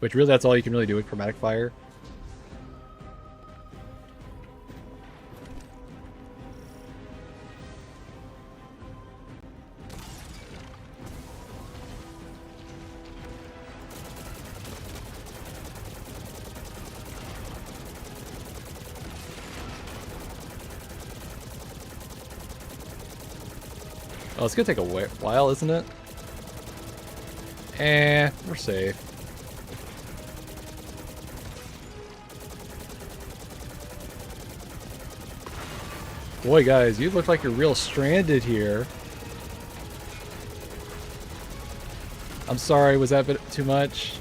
which really that's all you can really do with chromatic fire. Oh, it's gonna take a while, isn't it? We're safe. Boy, guys, you look like you're real stranded here. I'm sorry, was that a bit too much?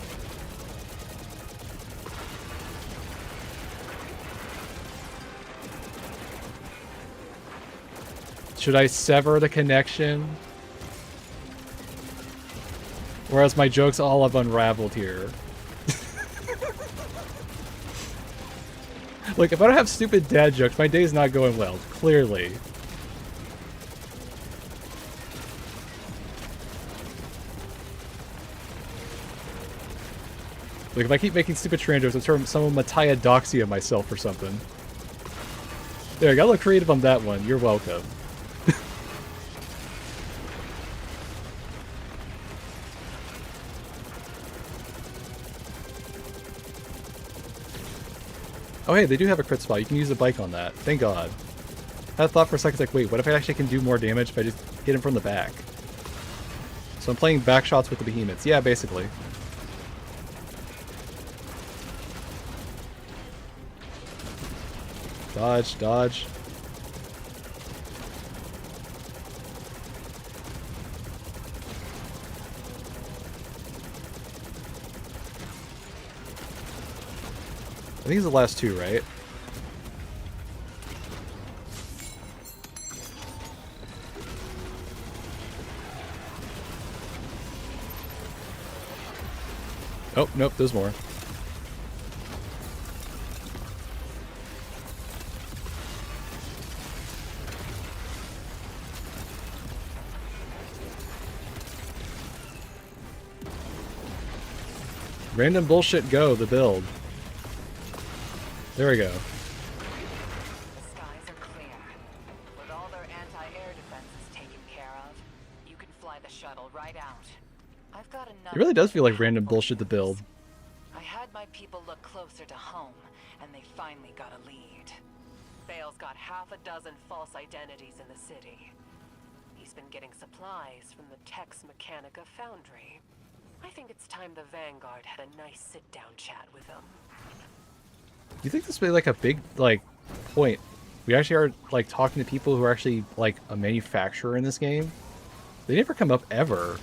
Should I sever the connection? Whereas my jokes all have unraveled here. Look, if I don't have stupid dad jokes, my day's not going well, clearly. Like, if I keep making stupid train jokes, I'll turn some Mattia doxia myself or something. There, I got a little creative on that one. You're welcome. Oh hey, they do have a crit spot. You can use a bike on that. Thank God. I had a thought for a second, like, wait, what if I actually can do more damage if I just hit him from the back? So I'm playing back shots with the behemoths. Yeah, basically. Dodge, dodge. I think it's the last two, right? Oh, nope, there's more. Random bullshit go, the build. There we go. The skies are clear. With all their anti-air defenses taken care of, you can fly the shuttle right out. I've got another. It really does feel like random bullshit to build. I had my people look closer to home, and they finally got a lead. Bale's got half a dozen false identities in the city. He's been getting supplies from the Tex Mechanica foundry. I think it's time the Vanguard had a nice sit-down chat with him. Do you think this would be like a big, like, point? We actually are, like, talking to people who are actually, like, a manufacturer in this game? They never come up ever.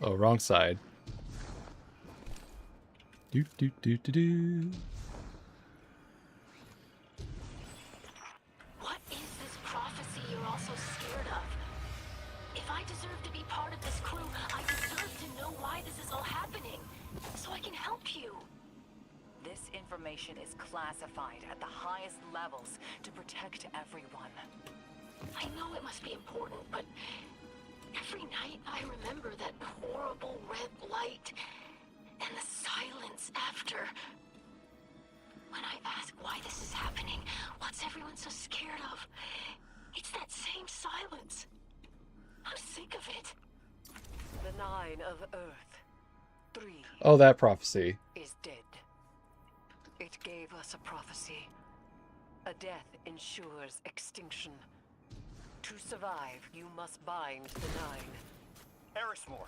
Oh, wrong side. Do do do do do. What is this prophecy you're all so scared of? If I deserve to be part of this crew, I deserve to know why this is all happening, so I can help you. This information is classified at the highest levels to protect everyone. I know it must be important, but every night I remember that horrible red light and the silence after. When I ask why this is happening, what's everyone so scared of? It's that same silence. I'm sick of it. The 9 of Earth, 3, Oh, that prophecy. is dead. It gave us a prophecy. A death ensures extinction. To survive, you must bind the 9. Erismorn,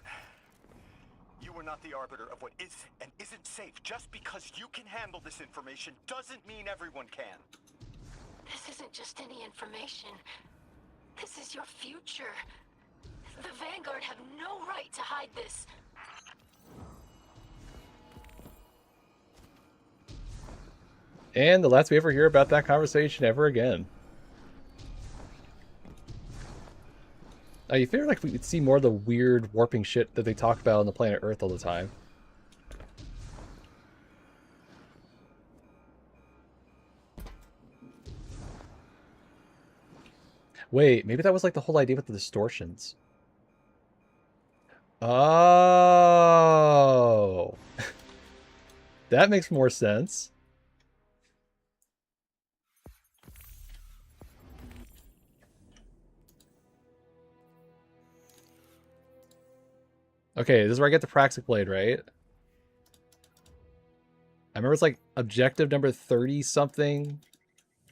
you are not the arbiter of what is and isn't safe. Just because you can handle this information doesn't mean everyone can. This isn't just any information. This is your future. The Vanguard have no right to hide this. And the last we ever hear about that conversation ever again. You feel like we would see more of the weird warping shit that they talk about on the planet Earth all the time. Wait, maybe that was like the whole idea with the distortions. Oh. That makes more sense. Okay, this is where I get the Praxic blade, right? I remember it's like objective number 30 something,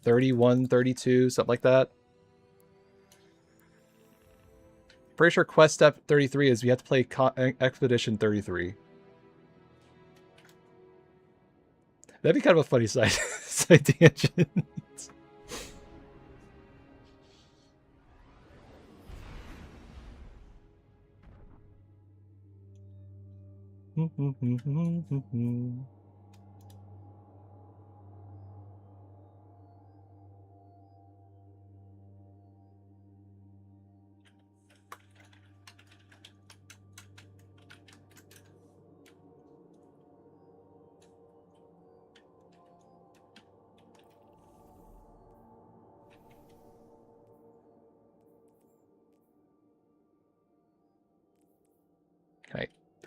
31, 32, something like that. Pretty sure quest step 33 is we have to play Expedition 33. That'd be kind of a funny side tangent.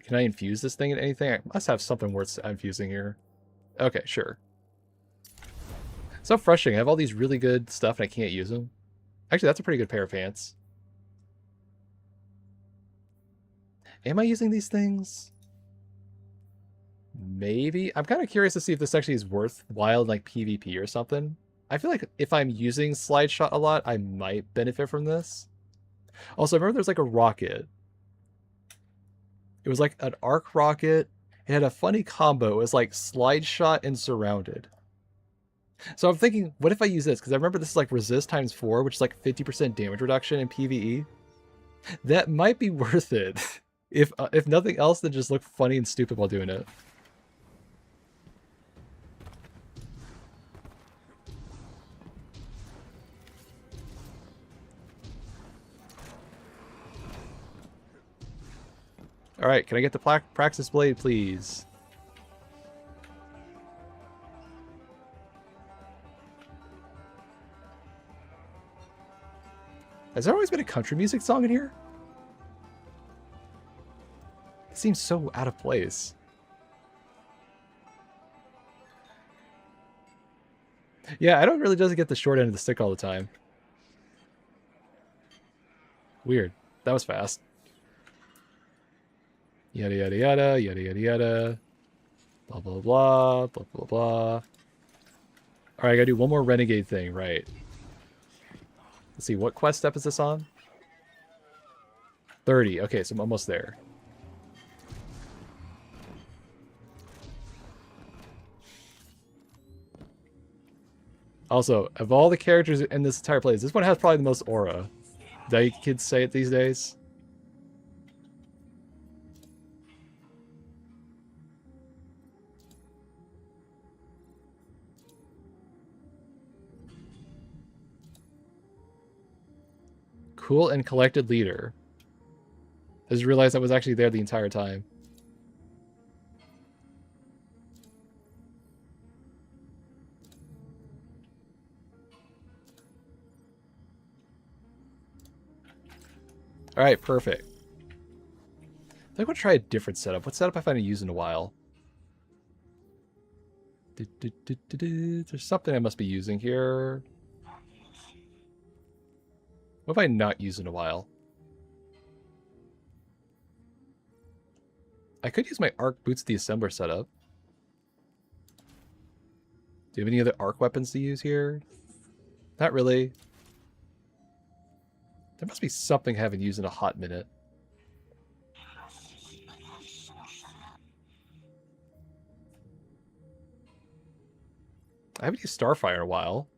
Can I infuse this thing in anything? I must have something worth infusing here. Okay, sure. So frustrating. I have all these really good stuff and I can't use them. Actually, that's a pretty good pair of pants. Am I using these things? Maybe. I'm kind of curious to see if this actually is worthwhile in like PvP or something. I feel like if I'm using slide shot a lot, I might benefit from this. Also, I remember there's like a rocket. It was like an arc rocket. It had a funny combo. It was like slide shot and surrounded. So I'm thinking, what if I use this? Because I remember this is like resist times 4, which is like 50% damage reduction in PvE. That might be worth it. If nothing else than just look funny and stupid while doing it. Alright, can I get the Praxis blade, please? Has there always been a country music song in here? It seems so out of place. Yeah, I don't really just get the short end of the stick all the time. Weird. That was fast. Yada yada yada, yada yada yada. Blah blah blah, blah blah blah. Alright, I gotta do one more renegade thing, right. Let's see, what quest step is this on? 30. Okay, so I'm almost there. Also, of all the characters in this entire place, this one has probably the most aura. That kids say it these days. Cool and collected leader. I just realized I was actually there the entire time. Alright, perfect. I think we'll try a different setup. What setup I find to use in a while? There's something I must be using here. What have I not used in a while? I could use my arc boots the assembler setup. Do you have any other arc weapons to use here? Not really. There must be something I haven't used in a hot minute. I haven't used Starfire in a while.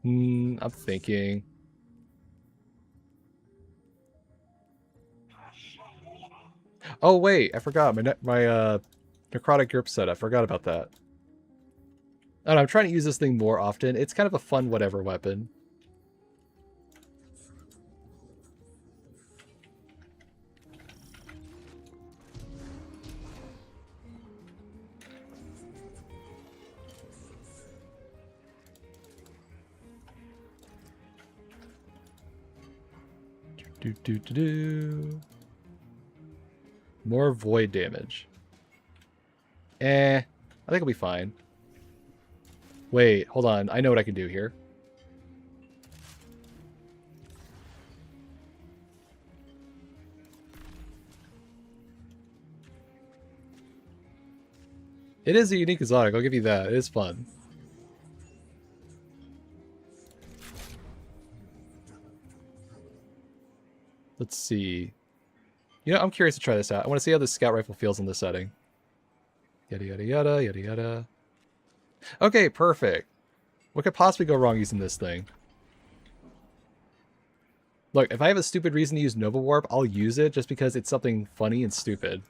I'm thinking. Oh wait, I forgot my necrotic grip set. I forgot about that. I don't know, I'm trying to use this thing more often. It's kind of a fun whatever weapon. More void damage. I think it'll be fine. Wait, hold on. I know what I can do here. It is a unique exotic, I'll give you that. It is fun. Let's see. You know, I'm curious to try this out. I want to see how the scout rifle feels in this setting. Yada yada yada, yada yada. Okay, perfect. What could possibly go wrong using this thing? Look, if I have a stupid reason to use Nova Warp, I'll use it just because it's something funny and stupid.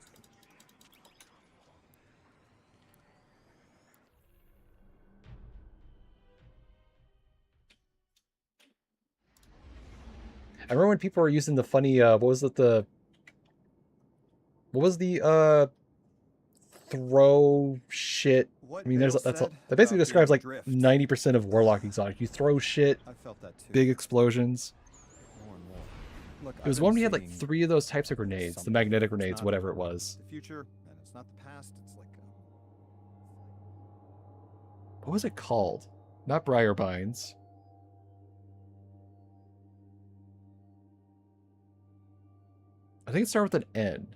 I remember when people were using the funny, what was the throw shit. I mean, that basically describes like 90% of Warlock exotic. You throw shit, big explosions. Look, It was one we had like 3 of those types of grenades, the magnetic grenades, whatever it was. The future, and it's not the past. It's like What was it called? Not Briarbines. I think it started with an N.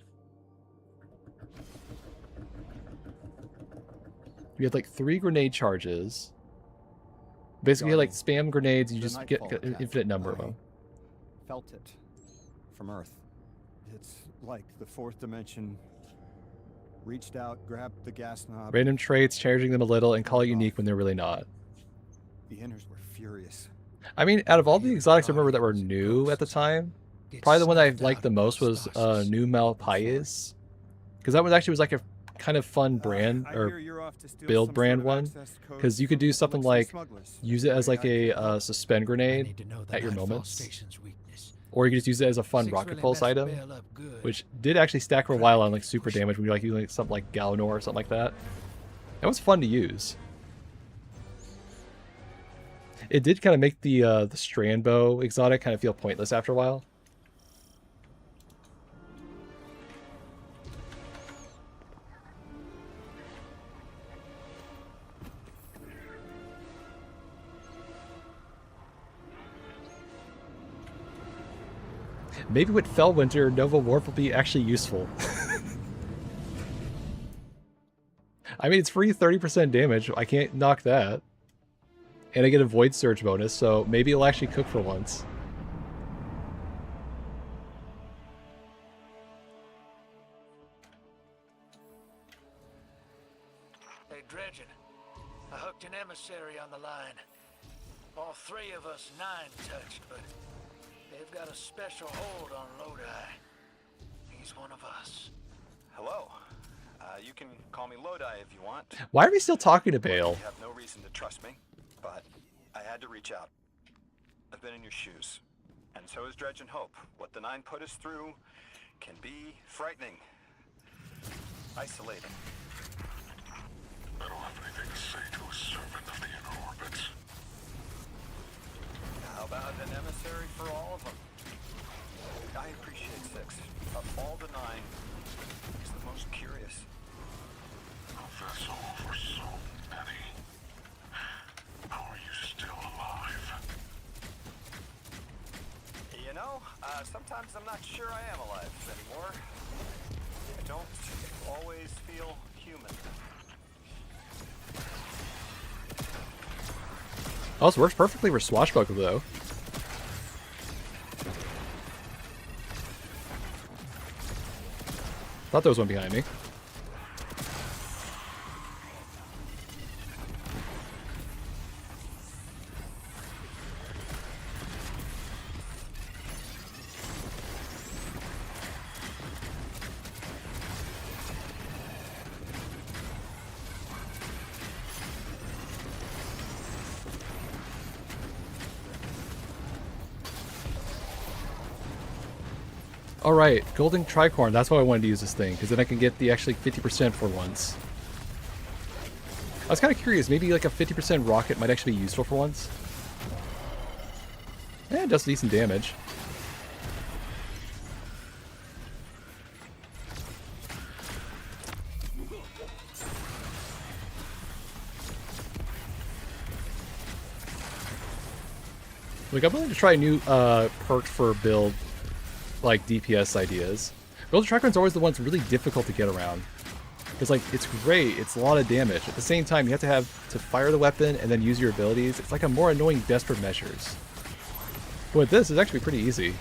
You had like 3 grenade charges. Basically, you had like spam grenades. You just get an infinite number of them. Felt it from Earth. It's like the 4th dimension reached out, grabbed the gas knob. Random traits, charging them a little, and call it unique when they're really not. The inners were furious. I mean, out of all the exotics I remember that were new at the time, probably the one I liked the most was New Malpais. Because that was actually like a kind of fun brand, or build brand one. Because you could do something like, use it as like a suspend grenade at your moments. Or you could just use it as a fun rocket pulse item, which did actually stack for a while on like super damage when you're like using something like Galanor or something like that. That was fun to use. It did kind of make the strand bow exotic kind of feel pointless after a while. Maybe with Fellwinter, Nova Warp will be actually useful. I mean, it's free 30% damage. I can't knock that. And I get a Void Surge bonus, so maybe it'll actually cook for once. Hey, Dredgen. I hooked an emissary on the line. All 3 of us 9 touched, but they've got a special hold on Lodi. He's one of us. Hello. You can call me Lodi if you want. Why are we still talking to Bale? You have no reason to trust me, but I had to reach out. I've been in your shoes, and so is Dredge and Hope. What the Nine put us through can be frightening, isolating. I don't have anything to say to a servant of the inner orbits. How about an emissary for all of them? I appreciate Six. Of all the Nine, he's the most curious. A vessel for so many. How are you still alive? You know, sometimes I'm not sure I am alive anymore. I don't always feel human. Oh, this works perfectly for Swashbuckle, though. Thought there was one behind me. Alright, Golden Tricorn, that's why I wanted to use this thing, because then I can get the actually 50% for once. I was kind of curious, maybe like a 50% rocket might actually be useful for once. Yeah, it does decent damage. Like, I'm willing to try new perks for build, like DPS ideas. Golden Tricorn's always the one that's really difficult to get around. Because like, it's great, it's a lot of damage. At the same time, you have to fire the weapon and then use your abilities. It's like a more annoying desperate measures. But with this, it's actually pretty easy.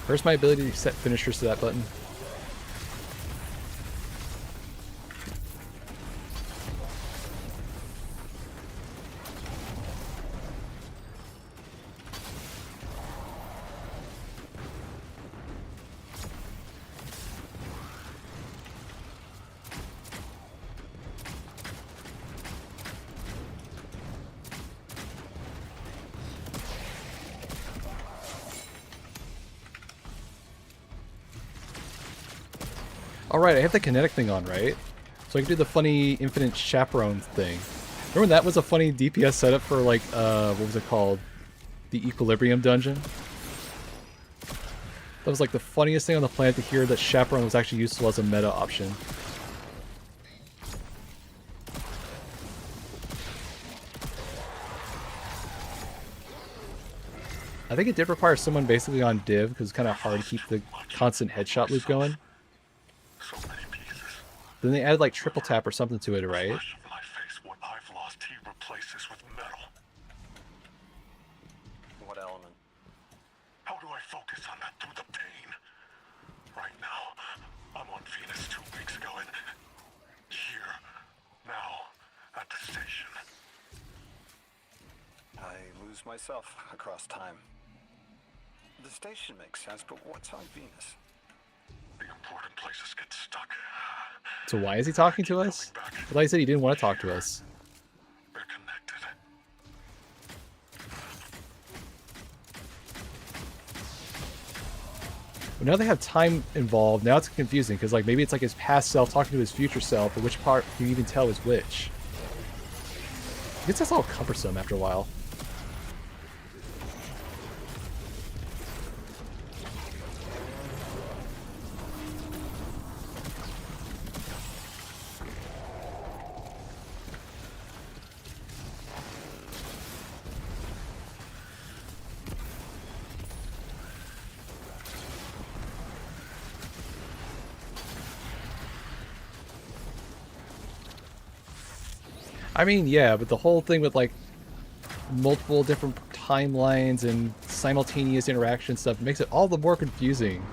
Where's my ability to set finishers to that button? Alright, I have the kinetic thing on, right? So I can do the funny infinite chaperone thing. Remember when that was a funny DPS setup for like, what was it called? The Equilibrium dungeon? That was like the funniest thing on the planet to hear that chaperone was actually useful as a meta option. I think it did require someone basically on div because it's kind of hard to keep the constant headshot loop going. Then they added like triple tap or something to it, right? My face, what I've lost, he replaces with metal. What element? How do I focus on that through the pain? Right now, I'm on Venus 2 weeks ago and here, now, at the station. I lose myself across time. The station makes sense, but what's on Venus? The important places get stuck. So why is he talking to us? But like I said, he didn't want to talk to us. They're connected. But now they have time involved. Now it's confusing because like maybe it's like his past self talking to his future self, but which part can you even tell is which? I guess that's all cumbersome after a while. I mean, yeah, but the whole thing with like multiple different timelines and simultaneous interaction stuff makes it all the more confusing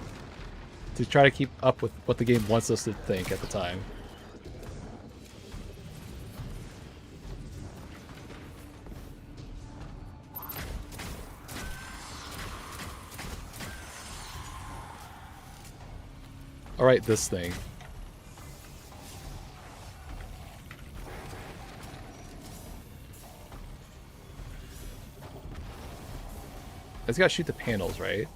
to try to keep up with what the game wants us to think at the time. Alright, this thing. It's gotta shoot the panels, right?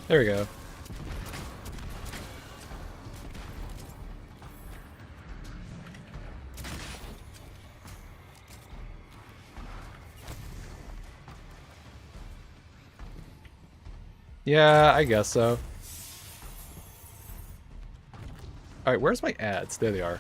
There we go. Yeah, I guess so. Alright, where's my ads? There they are.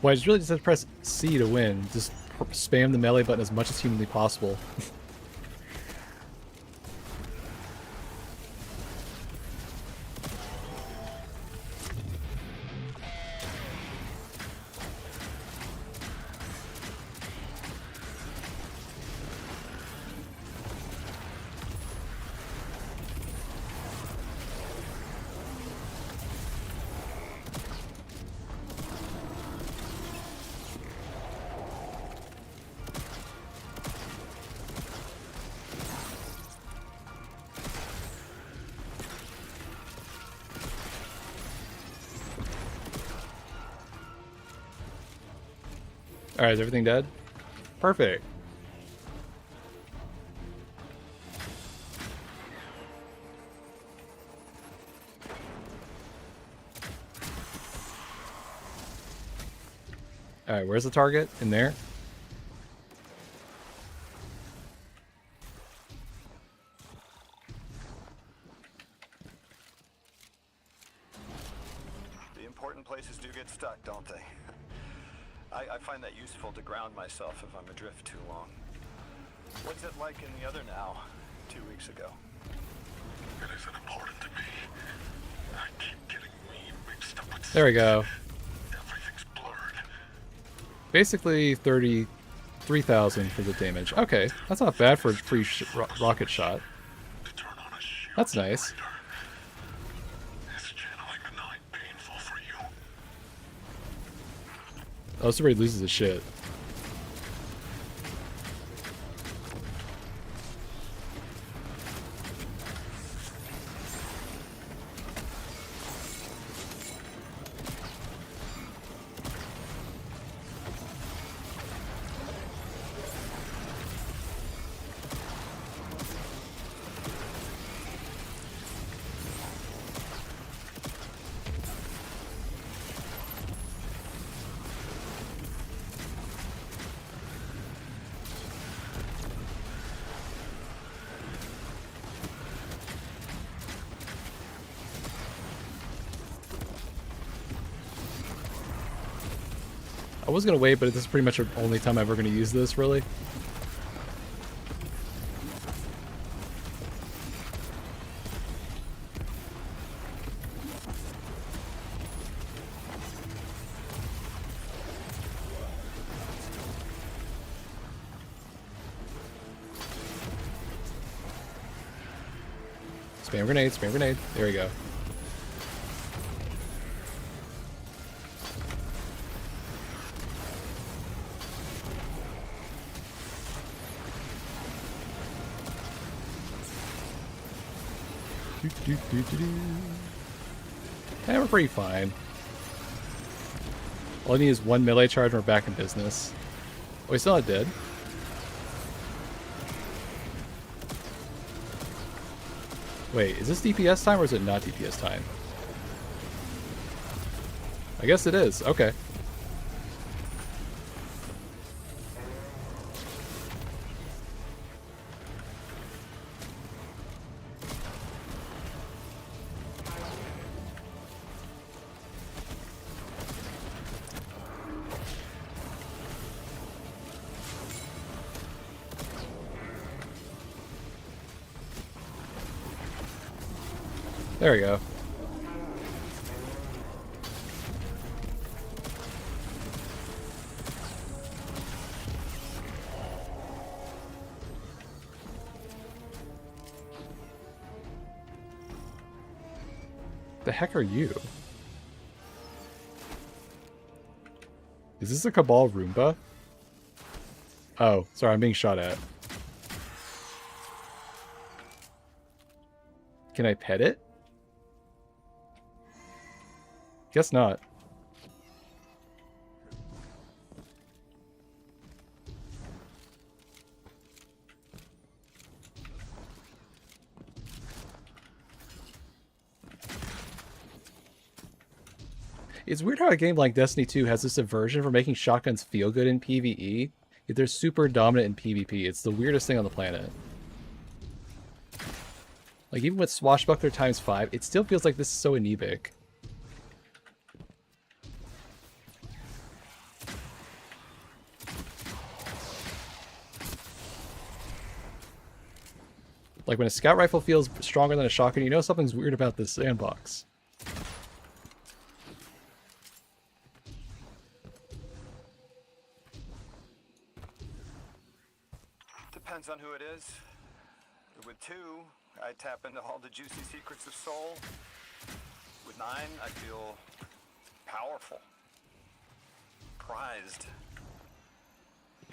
Well, I just really just have to press C to win. Just spam the melee button as much as humanly possible. Alright, is everything dead? Perfect. Alright, where's the target? In there? The important places do get stuck, don't they? I find that useful to ground myself if I'm adrift too long. What's it like in the other now, 2 weeks ago? It isn't important to me. I keep getting me mixed up with... There we go. Everything's blurred. Basically 33,000 for the damage. Okay, that's not bad for a free rocket shot. That's nice. Oh, somebody loses his shit. I was gonna wait, but this is pretty much the only time I'm ever gonna use this, really. Spam grenade, spam grenade. There we go. Yeah, we're pretty fine. All I need is one melee charge and we're back in business. Oh, he's still not dead. Wait, is this DPS time or is it not DPS time? I guess it is. Okay. There we go. The heck are you? Is this a Cabal Roomba? Oh, sorry, I'm being shot at. Can I pet it? Guess not. It's weird how a game like Destiny 2 has this aversion for making shotguns feel good in PvE, yet they're super dominant in PvP. It's the weirdest thing on the planet. Like, even with Swashbuckler ×5, it still feels like this is so anemic. Like, when a scout rifle feels stronger than a shotgun, you know something's weird about this sandbox. Depends on who it is. With 2, I tap into all the juicy secrets of soul. With 9, I feel powerful, prized,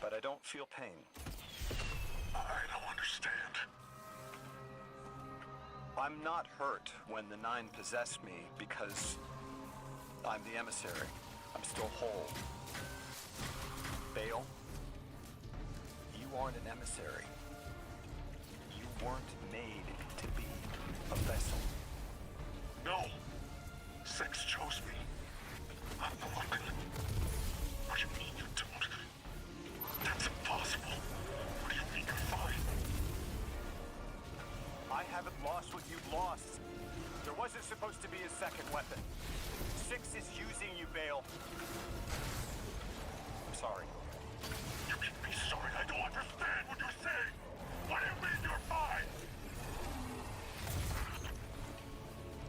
but I don't feel pain. I don't understand. I'm not hurt when the 9 possess me because I'm the emissary. I'm still whole. Bale, you aren't an emissary. You weren't made to be a vessel. No. 6 chose me. I'm the one. What do you mean you don't? That's impossible. What do you mean you're fine? I haven't lost what you've lost. There wasn't supposed to be a second weapon. 6 is using you, Bale. I'm sorry. You can be sorry. I don't understand what you're saying. What do you mean you're fine?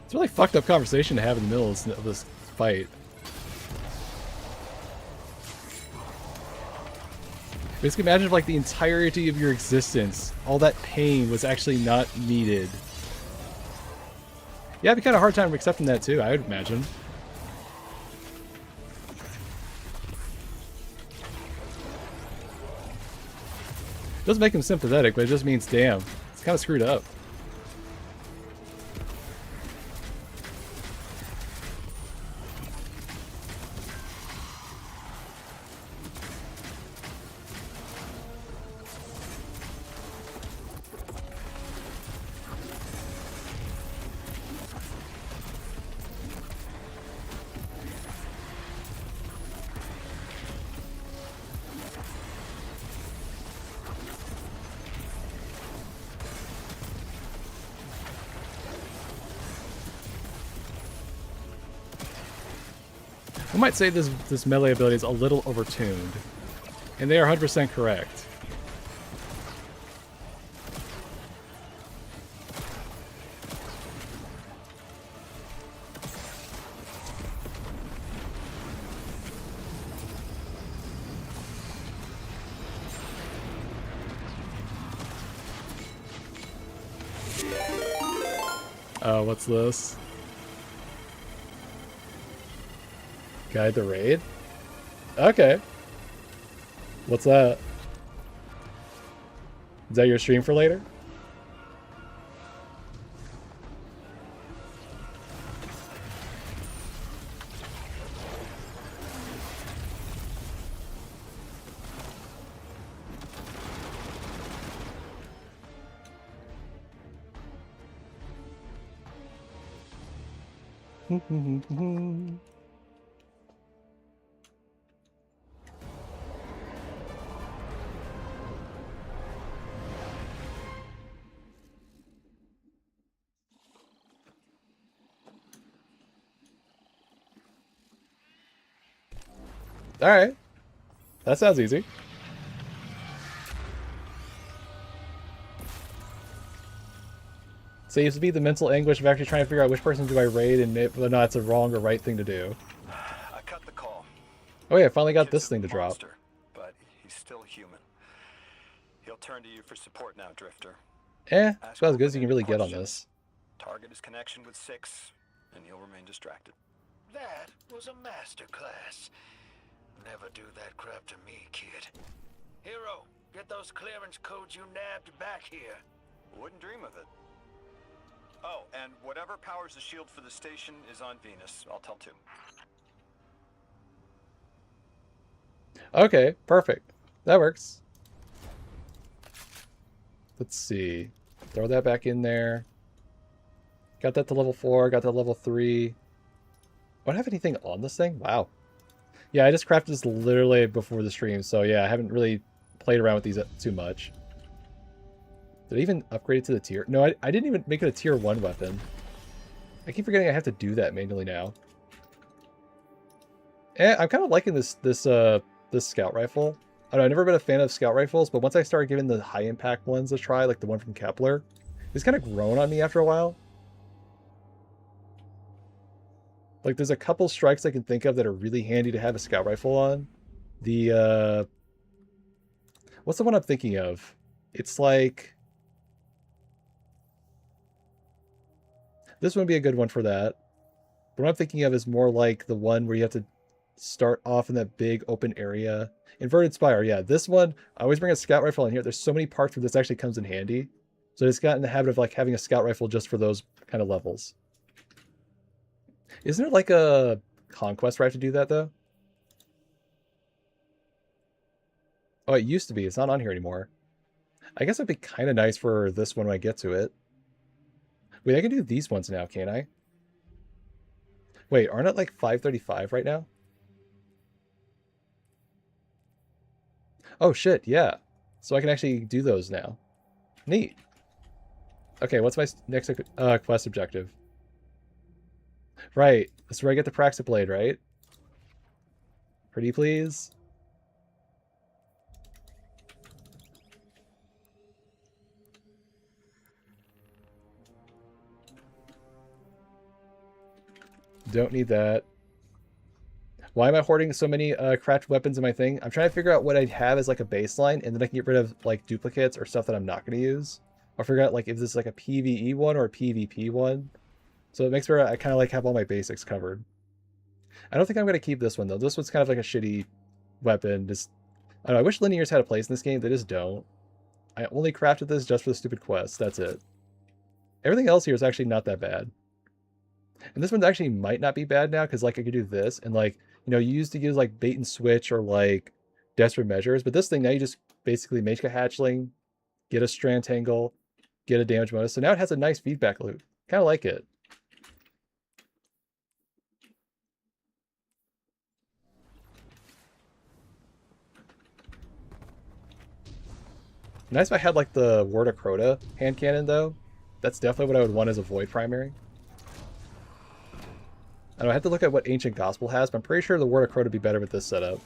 It's a really fucked up conversation to have in the middle of this fight. Basically, imagine if, like, the entirety of your existence, all that pain was actually not needed. Yeah, it'd be kind of a hard time accepting that too, I would imagine. It doesn't make him sympathetic, but it just means, damn, it's kind of screwed up. I might say this melee ability is a little overtuned, and they are 100% correct. What's this? Guide the raid? Okay. What's that? Is that your stream for later? Alright. That sounds easy. Saves me the mental anguish of actually trying to figure out which person do I raid and whether or not it's a wrong or right thing to do. I cut the call. Oh yeah, I finally got this thing to drop. But he's still human. He'll turn to you for support now, Drifter. It's about as good as you can really get on this. Target his connection with 6, and he'll remain distracted. That was a masterclass. Never do that crap to me, kid. Hero, get those clearance codes you nabbed back here. Wouldn't dream of it. Oh, and whatever powers the shield for the station is on Venus. I'll tell too. Okay, perfect. That works. Let's see. Throw that back in there. Got that to level 4, got that level 3. I don't have anything on this thing? Wow. Yeah, I just crafted this literally before the stream, so yeah, I haven't really played around with these too much. Did I even upgrade it to the tier? No, I didn't even make it a tier 1 weapon. I keep forgetting I have to do that manually now. I'm kind of liking this scout rifle. I don't know, I've never been a fan of scout rifles, but once I started giving the high impact ones a try, like the one from Kepler, it's kind of grown on me after a while. Like, there's a couple strikes I can think of that are really handy to have a scout rifle on. The, what's the one I'm thinking of? It's like... This one would be a good one for that. But what I'm thinking of is more like the one where you have to start off in that big open area. Inverted Spire, yeah. This one, I always bring a scout rifle in here. There's so many parts where this actually comes in handy. So it's got in the habit of like having a scout rifle just for those kind of levels. Isn't there like a conquest where I have to do that though? Oh, it used to be. It's not on here anymore. I guess it'd be kind of nice for this one when I get to it. Wait, I can do these ones now, can't I? Wait, aren't it like 535 right now? Oh shit, yeah. So I can actually do those now. Neat. Okay, what's my next quest objective? Right, that's where I get the Praxic blade, right? Pretty please? Don't need that. Why am I hoarding so many craft weapons in my thing? I'm trying to figure out what I have as like a baseline, and then I can get rid of like duplicates or stuff that I'm not going to use. I'll figure out like if this is like a PvE one or a PvP one. So it makes sure I kind of like have all my basics covered. I don't think I'm going to keep this one though. This one's kind of like a shitty weapon. Just, I don't know, I wish linears had a place in this game. They just don't. I only crafted this just for the stupid quest. That's it. Everything else here is actually not that bad. And this one actually might not be bad now because like I could do this and like, you know, you used to use like bait and switch or like desperate measures, but this thing now you just basically make a hatchling, get a strand tangle, get a damage bonus. So now it has a nice feedback loop. Kind of like it. Nice if I had like the Word of Crota hand cannon though. That's definitely what I would want as a void primary. I don't know, I have to look at what Ancient Gospel has, but I'm pretty sure the Word of Crota would be better with this setup.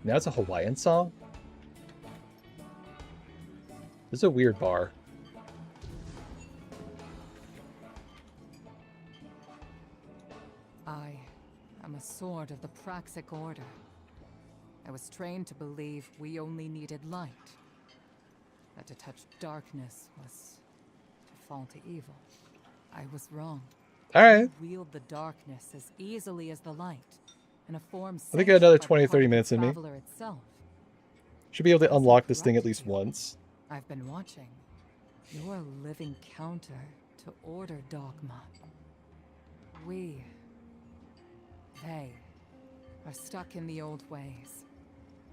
Now it's a Hawaiian song? This is a weird bar. I am a sword of the Praxic order. I was trained to believe we only needed light. That to touch darkness was to fall to evil. I was wrong. Alright. You wield the darkness as easily as the light, in a form I think I got another sanctioned by the 20, 30 heart of minutes the in me. traveler itself. Should be able to As unlock I've this thing at directed least you, once. I've been watching. You're a living counter to order dogma. They are stuck in the old ways.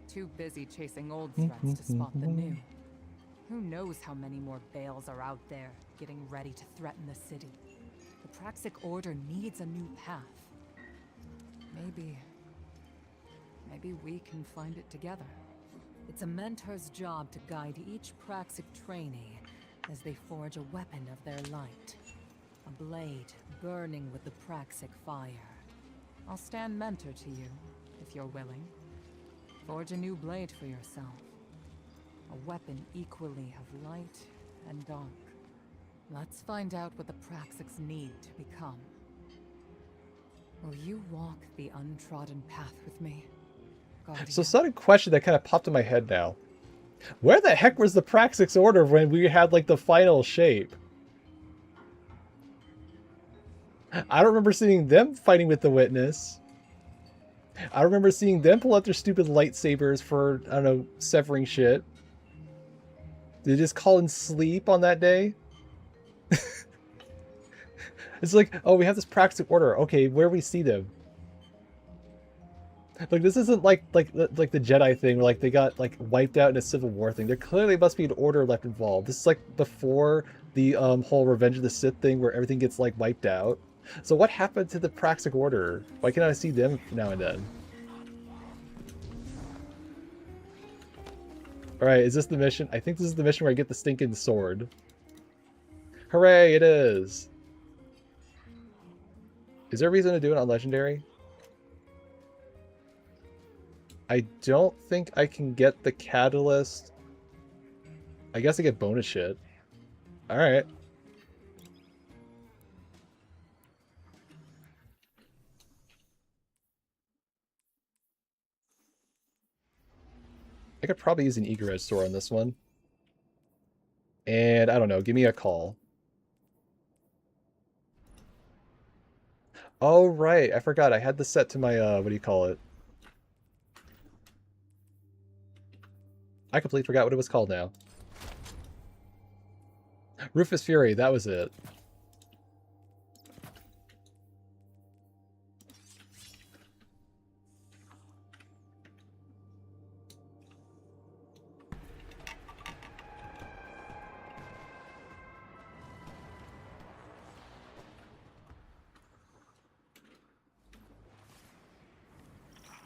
Too busy chasing old threats to spot the new. Who knows how many more Bales are out there, getting ready to threaten the city. The Praxic Order needs a new path. Maybe we can find it together. It's a mentor's job to guide each Praxic trainee as they forge a weapon of their light. A blade burning with the Praxic fire. I'll stand mentor to you, if you're willing. Forge a new blade for yourself. A weapon equally of light and dark. Let's find out what the Praxics need to become. Will you walk the untrodden path with me, Guardian? So sudden question that kind of popped in my head now. Where the heck was the Praxic's Order when we had like the final shape? I don't remember seeing them fighting with the Witness. I remember seeing them pull out their stupid lightsabers for, I don't know, severing shit. Did they just call in sleep on that day? It's like, oh, we have this Praxic Order. Okay, where we see them? Like, this isn't like the Jedi thing where like they got like wiped out in a Civil War thing. There clearly must be an order left involved. This is like before the whole Revenge of the Sith thing where everything gets like wiped out. So what happened to the Praxic Order? Why can't I see them now and then? Alright, is this the mission? I think this is the mission where I get the stinking sword. Hooray, it is! Is there a reason to do it on Legendary? I don't think I can get the Catalyst. I guess I get bonus shit. Alright. I could probably use an Eager Edge store on this one. And I don't know, give me a call. Oh, right. I forgot. I had this set to my, what do you call it? I completely forgot what it was called now. Rufus Fury, that was it.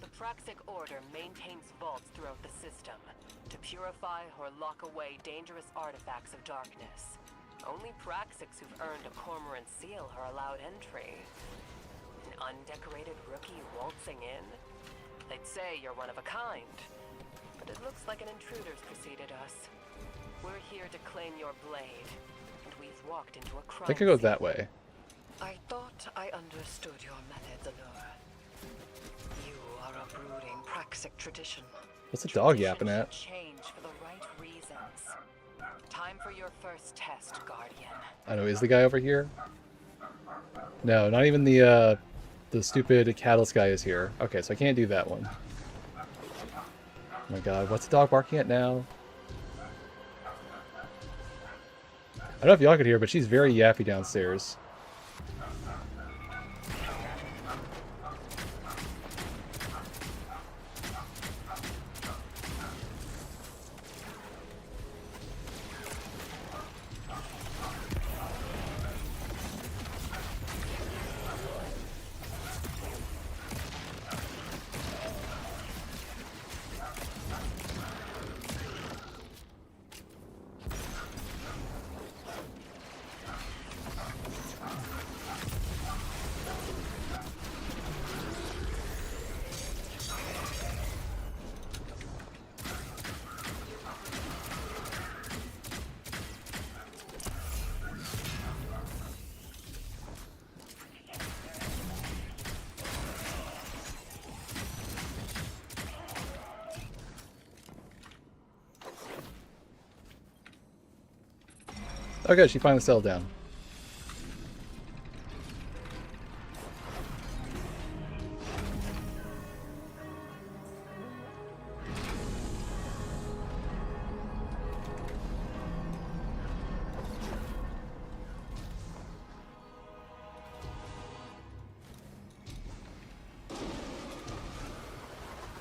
The Praxic Order maintains vaults throughout the system to purify or lock away dangerous artifacts of darkness. Only Praxics who've earned a Cormorant seal are allowed entry. An undecorated rookie waltzing in? They'd say you're one of a kind, but it looks like an intruder's preceded us. We're here to claim your blade, and we've walked into a crime I think I go scene. that way. I thought I understood your methods, Allure. You are a brooding Praxic tradition. What's the dog yapping at? Change for the right reasons. Time for your first test, Guardian. I know, is the guy over here? No, not even the stupid Catalyst guy is here. Okay, so I can't do that one. Oh my god, what's the dog barking at now? I don't know if y'all could hear, but she's very yappy downstairs. Oh good, she finally settled down.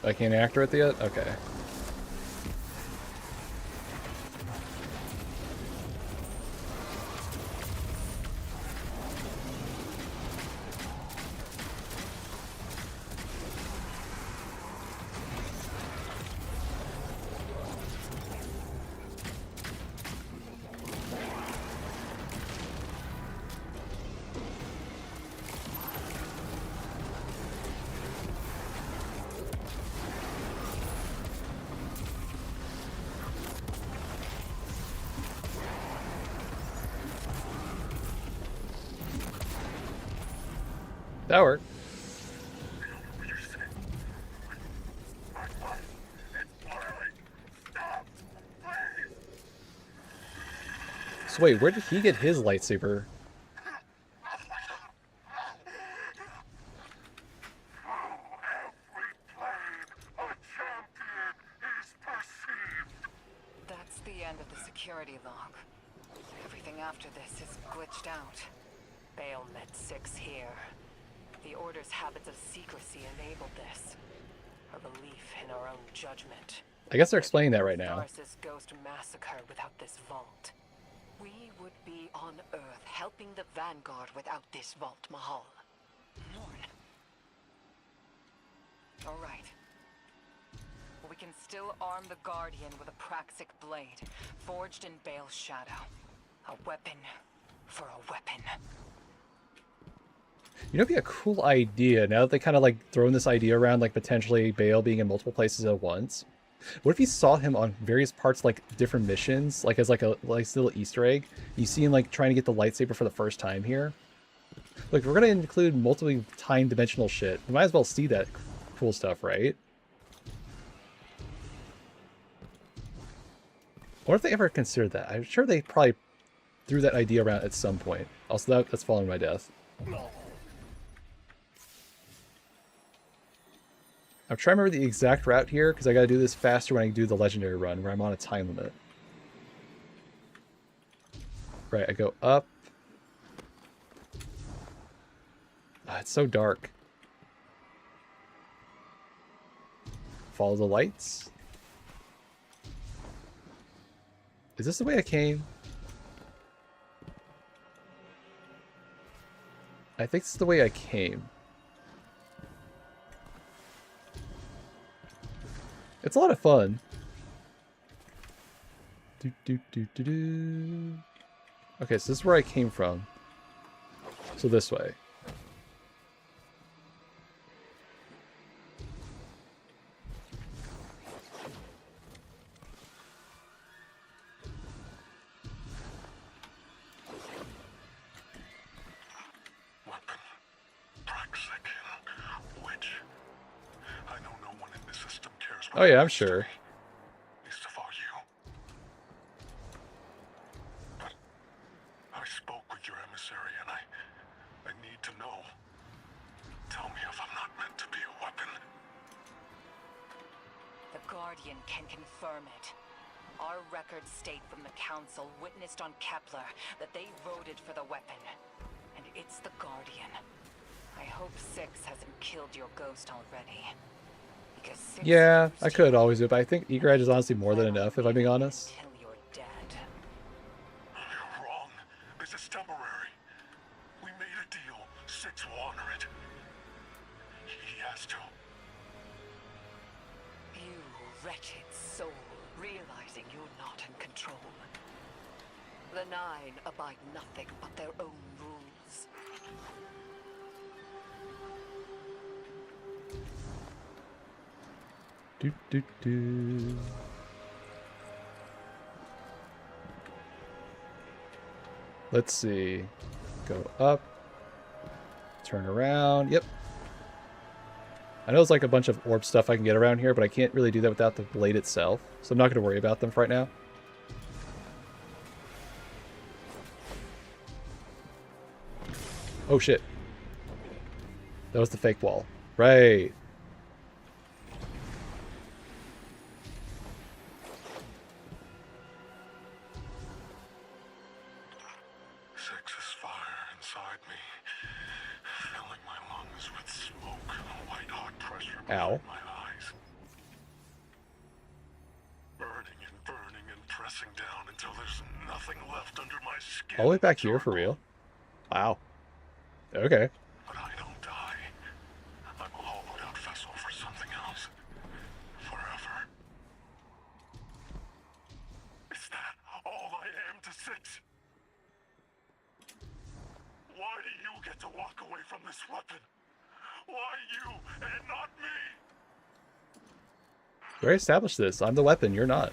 I can't activate it yet? Okay. That worked. So wait, where did he get his lightsaber? That's the end of the security log. Everything after this is glitched out. Bale met 6 here. The Order's habits of secrecy enabled this. A belief in our own judgment. I guess they're explaining that right now. Tharsis Ghost massacre without this vault. We would be on Earth helping the Vanguard without this vault, Mahal. All right. We can still arm the Guardian with a Praxic blade, forged in Bale's shadow. A weapon for a weapon. You know, it'd be a cool idea now that they kind of like throwing this idea around, like potentially Bale being in multiple places at once. What if you saw him on various parts, like different missions, like as like a little Easter egg? You see him like trying to get the lightsaber for the first time here. Like, we're gonna include multiple time dimensional shit. We might as well see that cool stuff, right? What if they ever considered that? I'm sure they probably threw that idea around at some point. Also, that's following my death. I'm trying to remember the exact route here, because I gotta do this faster when I do the legendary run, where I'm on a time limit. Right, I go up. Ah, it's so dark. Follow the lights. Is this the way I came? I think this is the way I came. It's a lot of fun. Okay, so this is where I came from. So this way. Weapon. Praxic. Which? I know no one in the system cares what Oh yeah, I'm happens to sure. me, least of all you. But I spoke with your emissary and I need to know. Tell me if I'm not meant to be a weapon. The Guardian can confirm it. Our records state from the Council witnessed on Kepler that they voted for the weapon. And it's the Guardian. I hope Six hasn't killed your ghost already. Because Six Yeah, I used could you. always do it, but I think Eager Edge is honestly more than enough, if I'm being honest. Until you're dead. You're wrong. This is temporary. We made a deal. Six will honor it. He has to. You wretched soul, realizing you're not in control. The Nine abide nothing but their own rules. Let's see. Go up. Turn around. Yep. I know it's like a bunch of orb stuff I can get around here, but I can't really do that without the blade itself. So I'm not going to worry about them for right now. Oh shit. That was the fake wall. Right. Six's fire inside me, filling my lungs with smoke, white hot pressure Ow. behind my eyes. Burning and pressing down until there's nothing left under my skin. All the way back here for real? Wow. Okay. But I don't die. I'm a hollowed out vessel for something else. Forever. Is that all I am to Six? Why do you get to walk away from this weapon? Why you and not me? We already established this. I'm the weapon, you're not.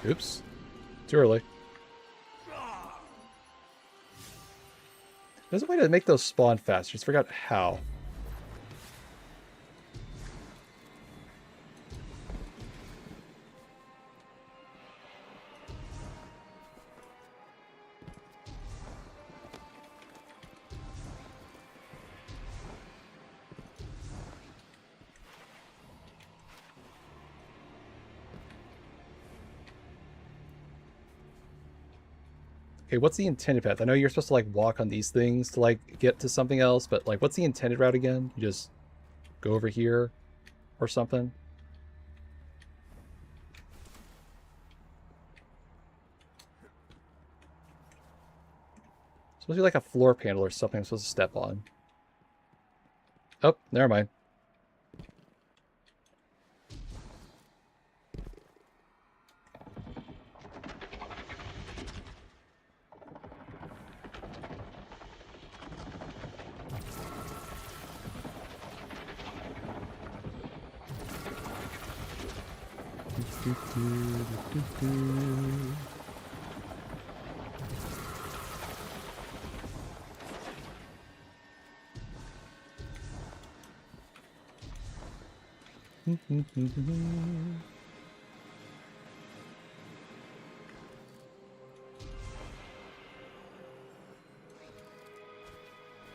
Oops. Too early. There's a way to make those spawn faster. Just forgot how. Okay, what's the intended path? I know you're supposed to like walk on these things to like get to something else, but like what's the intended route again? You just go over here or something? It's supposed to be like a floor panel or something I'm supposed to step on. Oh, never mind.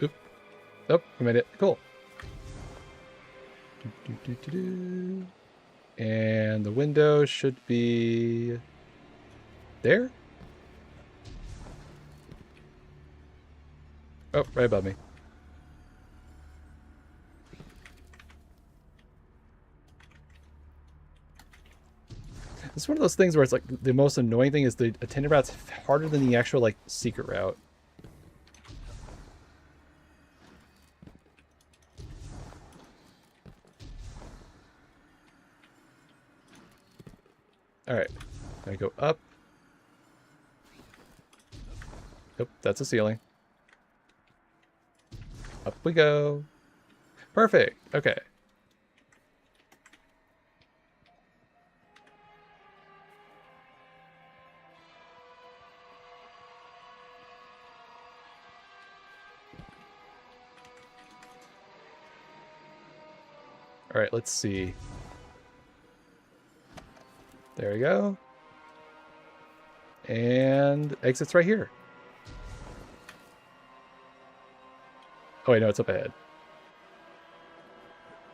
Oop. Nope, we made it. Cool. And the window should be there. Oh, right above me. It's one of those things where it's like the most annoying thing is the attendant route's harder than the actual like secret route. Alright, I go up. Nope, that's a ceiling. Up we go. Perfect, okay. Alright, let's see. There we go. And exit's right here. Oh wait, no, it's up ahead.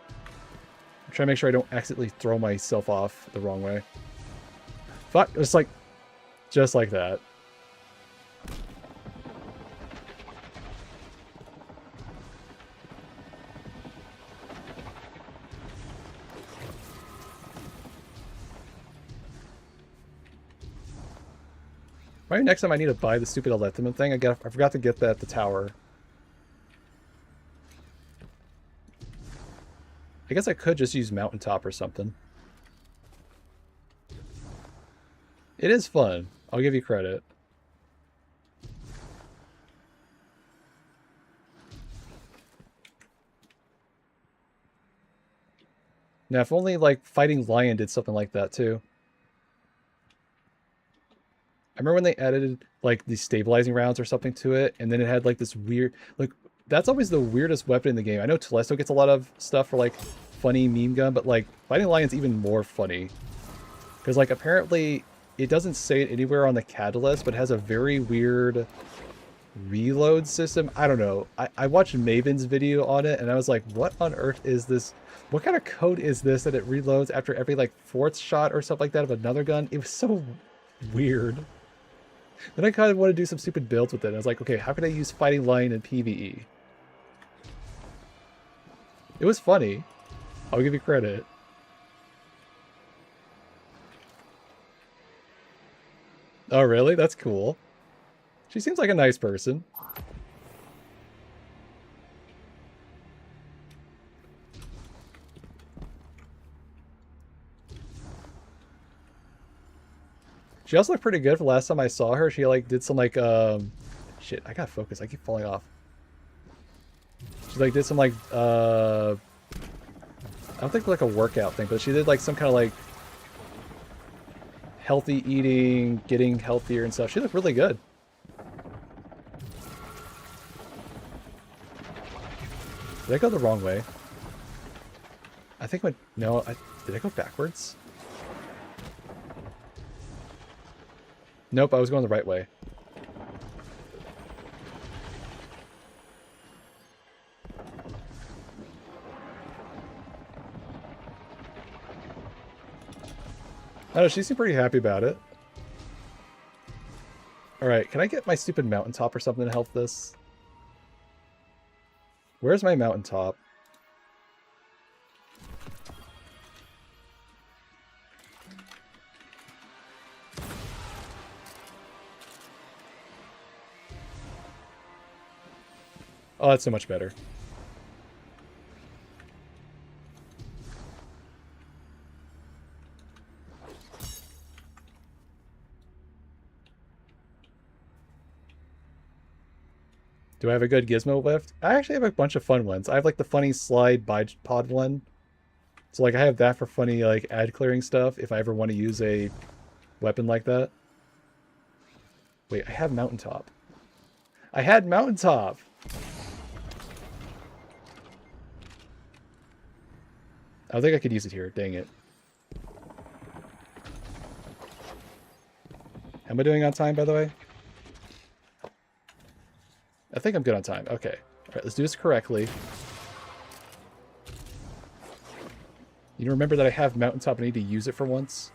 I'm trying to make sure I don't accidentally throw myself off the wrong way. Fuck, it's like, just like that. Maybe next time I need to buy the stupid Electrum thing. I forgot to get that at the tower. I guess I could just use Mountaintop or something. It is fun. I'll give you credit. Now, if only, like, Fighting Lion did something like that, too. I remember when they added, like, these stabilizing rounds or something to it, and then it had, like, this weird... Like, that's always the weirdest weapon in the game. I know Telesto gets a lot of stuff for, like, funny meme gun, but like Fighting Lion's even more funny. Because like apparently it doesn't say it anywhere on the catalyst, but it has a very weird reload system. I don't know. I watched Maven's video on it and I was like, what on earth is this? What kind of code is this that it reloads after every like 4th shot or something like that of another gun? It was so weird. Then I kind of want to do some stupid builds with it. I was like, okay, how can I use Fighting Lion in PvE? It was funny. I'll give you credit. Oh, really? That's cool. She seems like a nice person. She also looked pretty good for the last time I saw her. She like did some like shit, I gotta focus. I keep falling off. She like did some like I don't think like a workout thing, but she did like some kind of like healthy eating, getting healthier and stuff. She looked really good. Did I go the wrong way? I think no, did I go backwards? Nope, I was going the right way. I don't know, she seemed pretty happy about it. Alright, can I get my stupid mountaintop or something to help this? Where's my mountaintop? Oh, that's so much better. Do I have a good gizmo lift? I actually have a bunch of fun ones. I have like the funny slide bipod one. So like I have that for funny like ad clearing stuff if I ever want to use a weapon like that. Wait, I have mountaintop. I had mountaintop! I don't think I could use it here. Dang it. How am I doing on time, by the way? I think I'm good on time. Okay. Alright, let's do this correctly. You remember that I have mountaintop and I need to use it for once?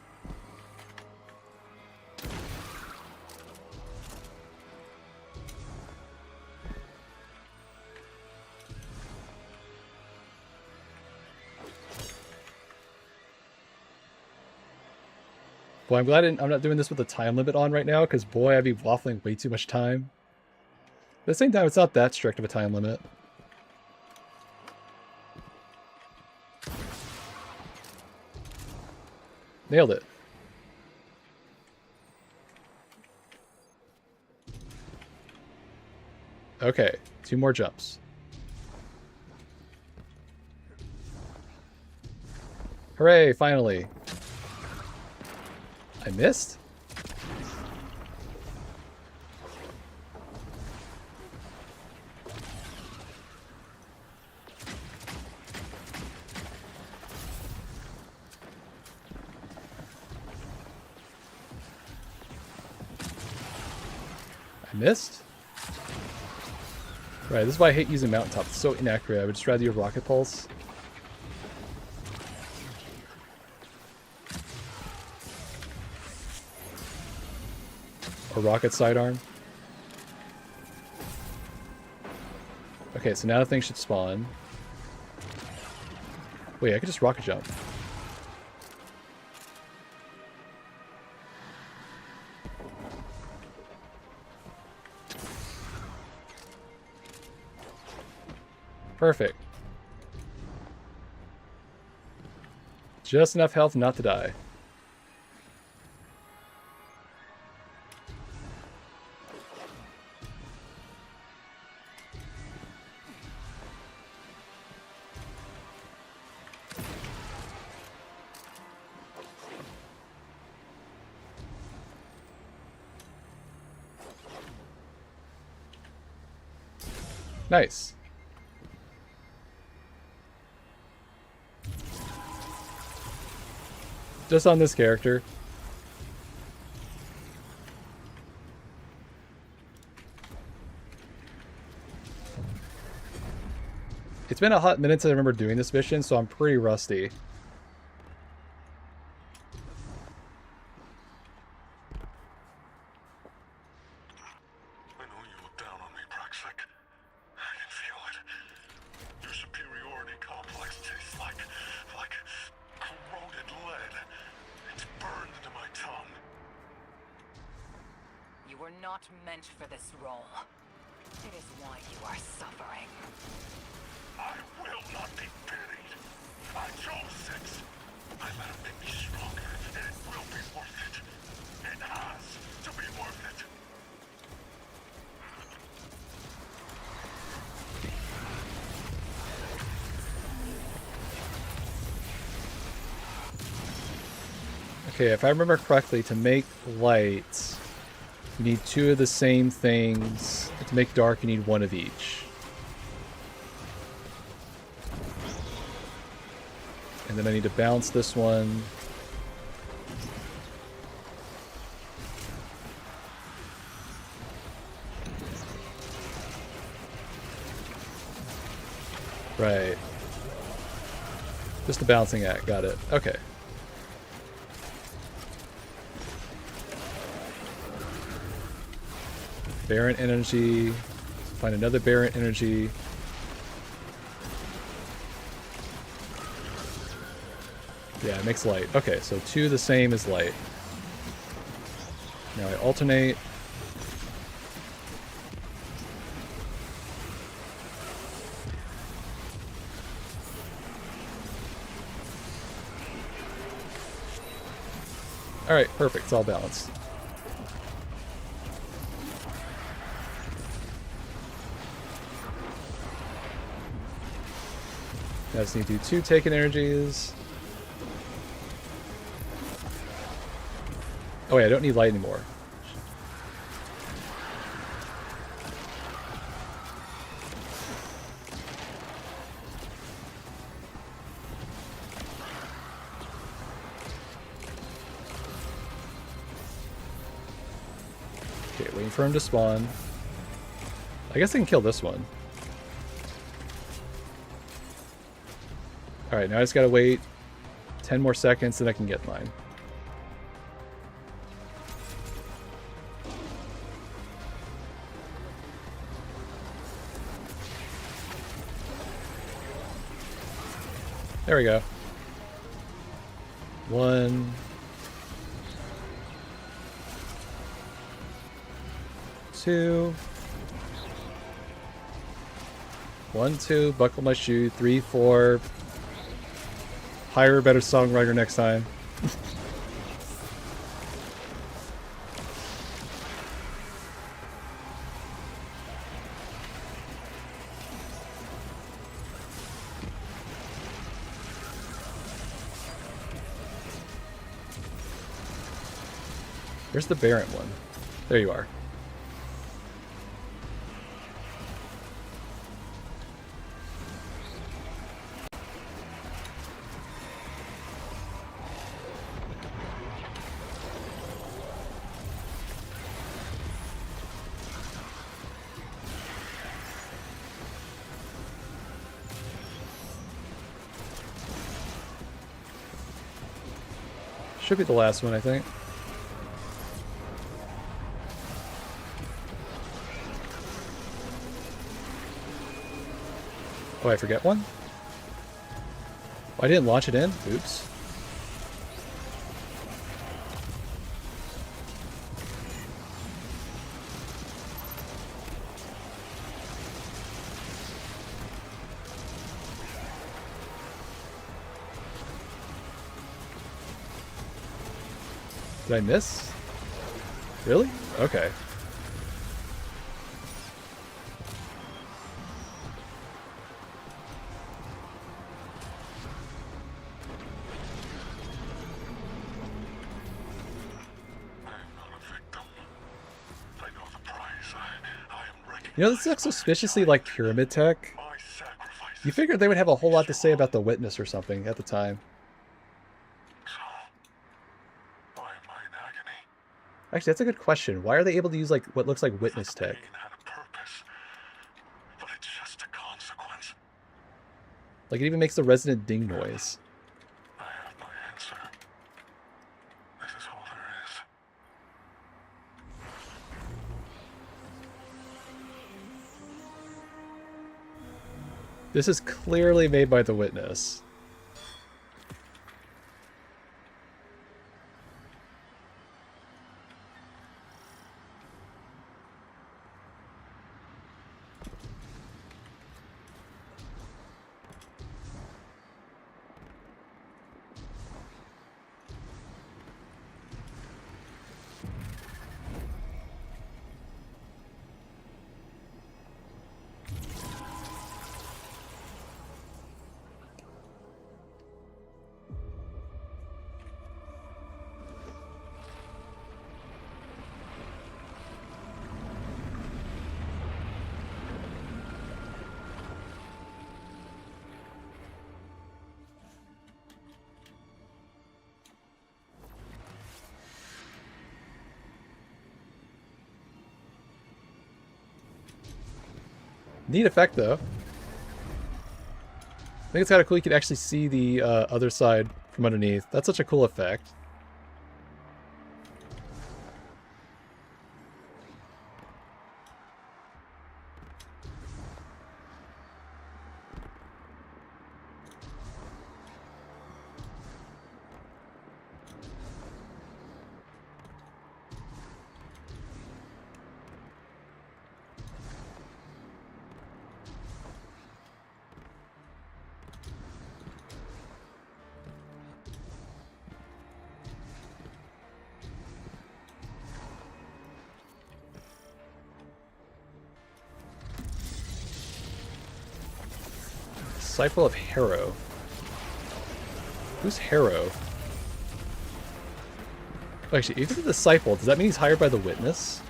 Well, I'm glad I'm not doing this with a time limit on right now, because boy, I'd be waffling way too much time. At the same time, it's not that strict of a time limit. Nailed it. Okay, 2 more jumps. Hooray, finally. I missed? I missed? Right, this is why I hate using mountaintop. It's so inaccurate. I would just rather use rocket pulse. Or rocket sidearm. Okay, so now the thing should spawn. Wait, I could just rocket jump. Perfect. Just enough health not to die. Nice. Just on this character. It's been a hot minute since I remember doing this mission, so I'm pretty rusty. I know you look down on me, Praxic. I can feel it. Your superiority complex tastes like corroded lead. It's burned into my tongue. You were not meant for this role. It is why you are suffering. I will not be buried. I chose 6. I let him make me stronger, and it will be worth it. It has to be worth it. Okay, if I remember correctly, to make light, you need 2 of the same things. To make dark, you need 1 of each. And then I need to bounce this one. Right. Just a bouncing act, got it. Okay. Barren energy. Find another barren energy. Yeah, it makes light. Okay, so 2 the same as light. Now I alternate. Alright, perfect. It's all balanced. I just need to do 2 taken energies. Oh wait, I don't need light anymore. Okay, waiting for him to spawn. I guess I can kill this one. Alright, now I just gotta wait 10 more seconds and I can get mine. There we go. 1, 2, 1, 2, buckle my shoe, 3, 4. Hire a better songwriter next time. Where's the Barrent one? There you are. Should be the last one, I think. Oh, I forget one? Oh, I didn't launch it in? Oops. Did I miss? Really? Okay. You know, this looks suspiciously like pyramid tech. You figured they would have a whole lot to say about the witness or something at the time. Actually, that's a good question. Why are they able to use like what looks like witness tech? Pain had a purpose, but it's just a consequence. Like it even makes the resonant ding noise. I have my answer. This is all there is. This is clearly made by the witness. Neat effect, though. I think it's kind of cool you can actually see the other side from underneath. That's such a cool effect. Disciple of Harrow. Who's Harrow? Actually, if he's a disciple, does that mean he's hired by the witness?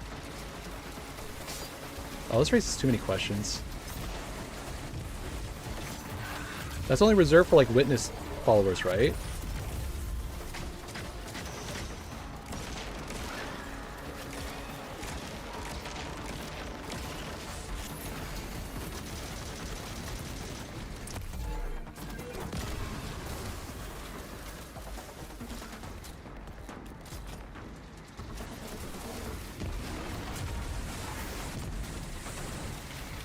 Oh, this raises too many questions. That's only reserved for, like, witness followers, right?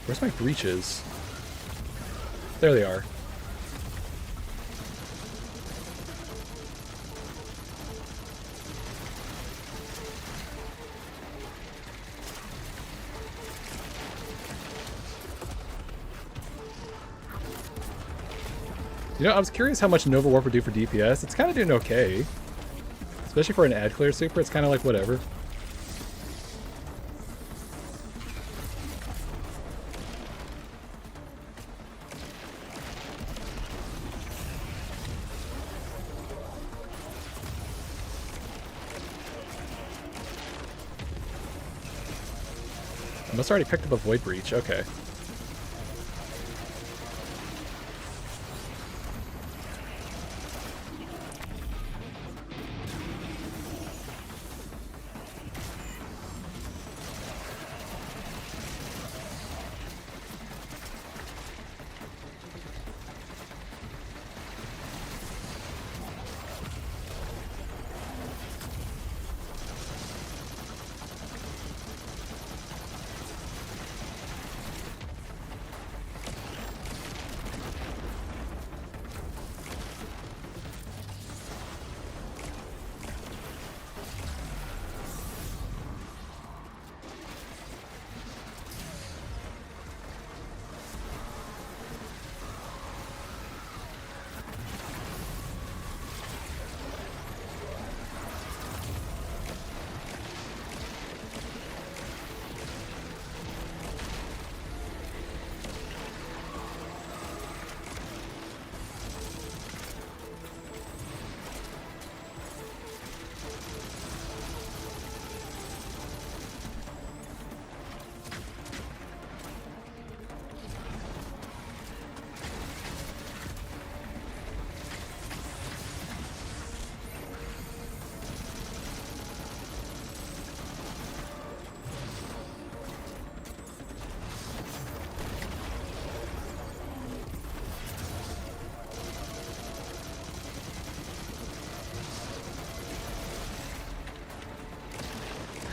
Where's my breeches? There they are. You know, I was curious how much Nova Warp would do for DPS. It's kind of doing okay. Especially for an ad clear super, it's kind of like whatever. I must already picked up a Void Breach, okay.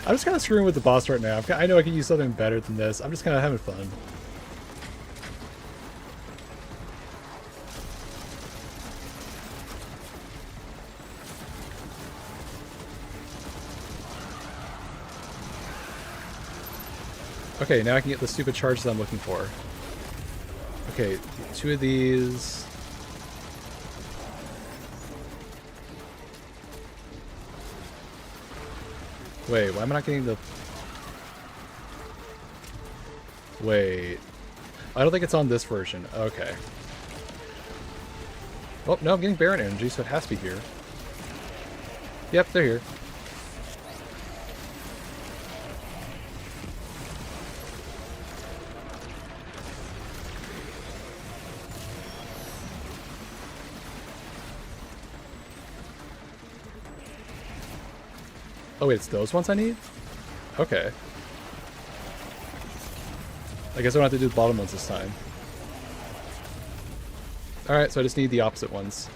I'm just kind of screwing with the boss right now. I know I can use something better than this. I'm just kind of having fun. Okay, now I can get the stupid charges I'm looking for. Okay, 2 of these. Wait, why am I not getting the... Wait. I don't think it's on this version. Okay. Oh, no, I'm getting Baron energy, so it has to be here. Yep, they're here. Oh wait, it's those ones I need? Okay. I guess I don't have to do the bottom ones this time. Alright, so I just need the opposite ones.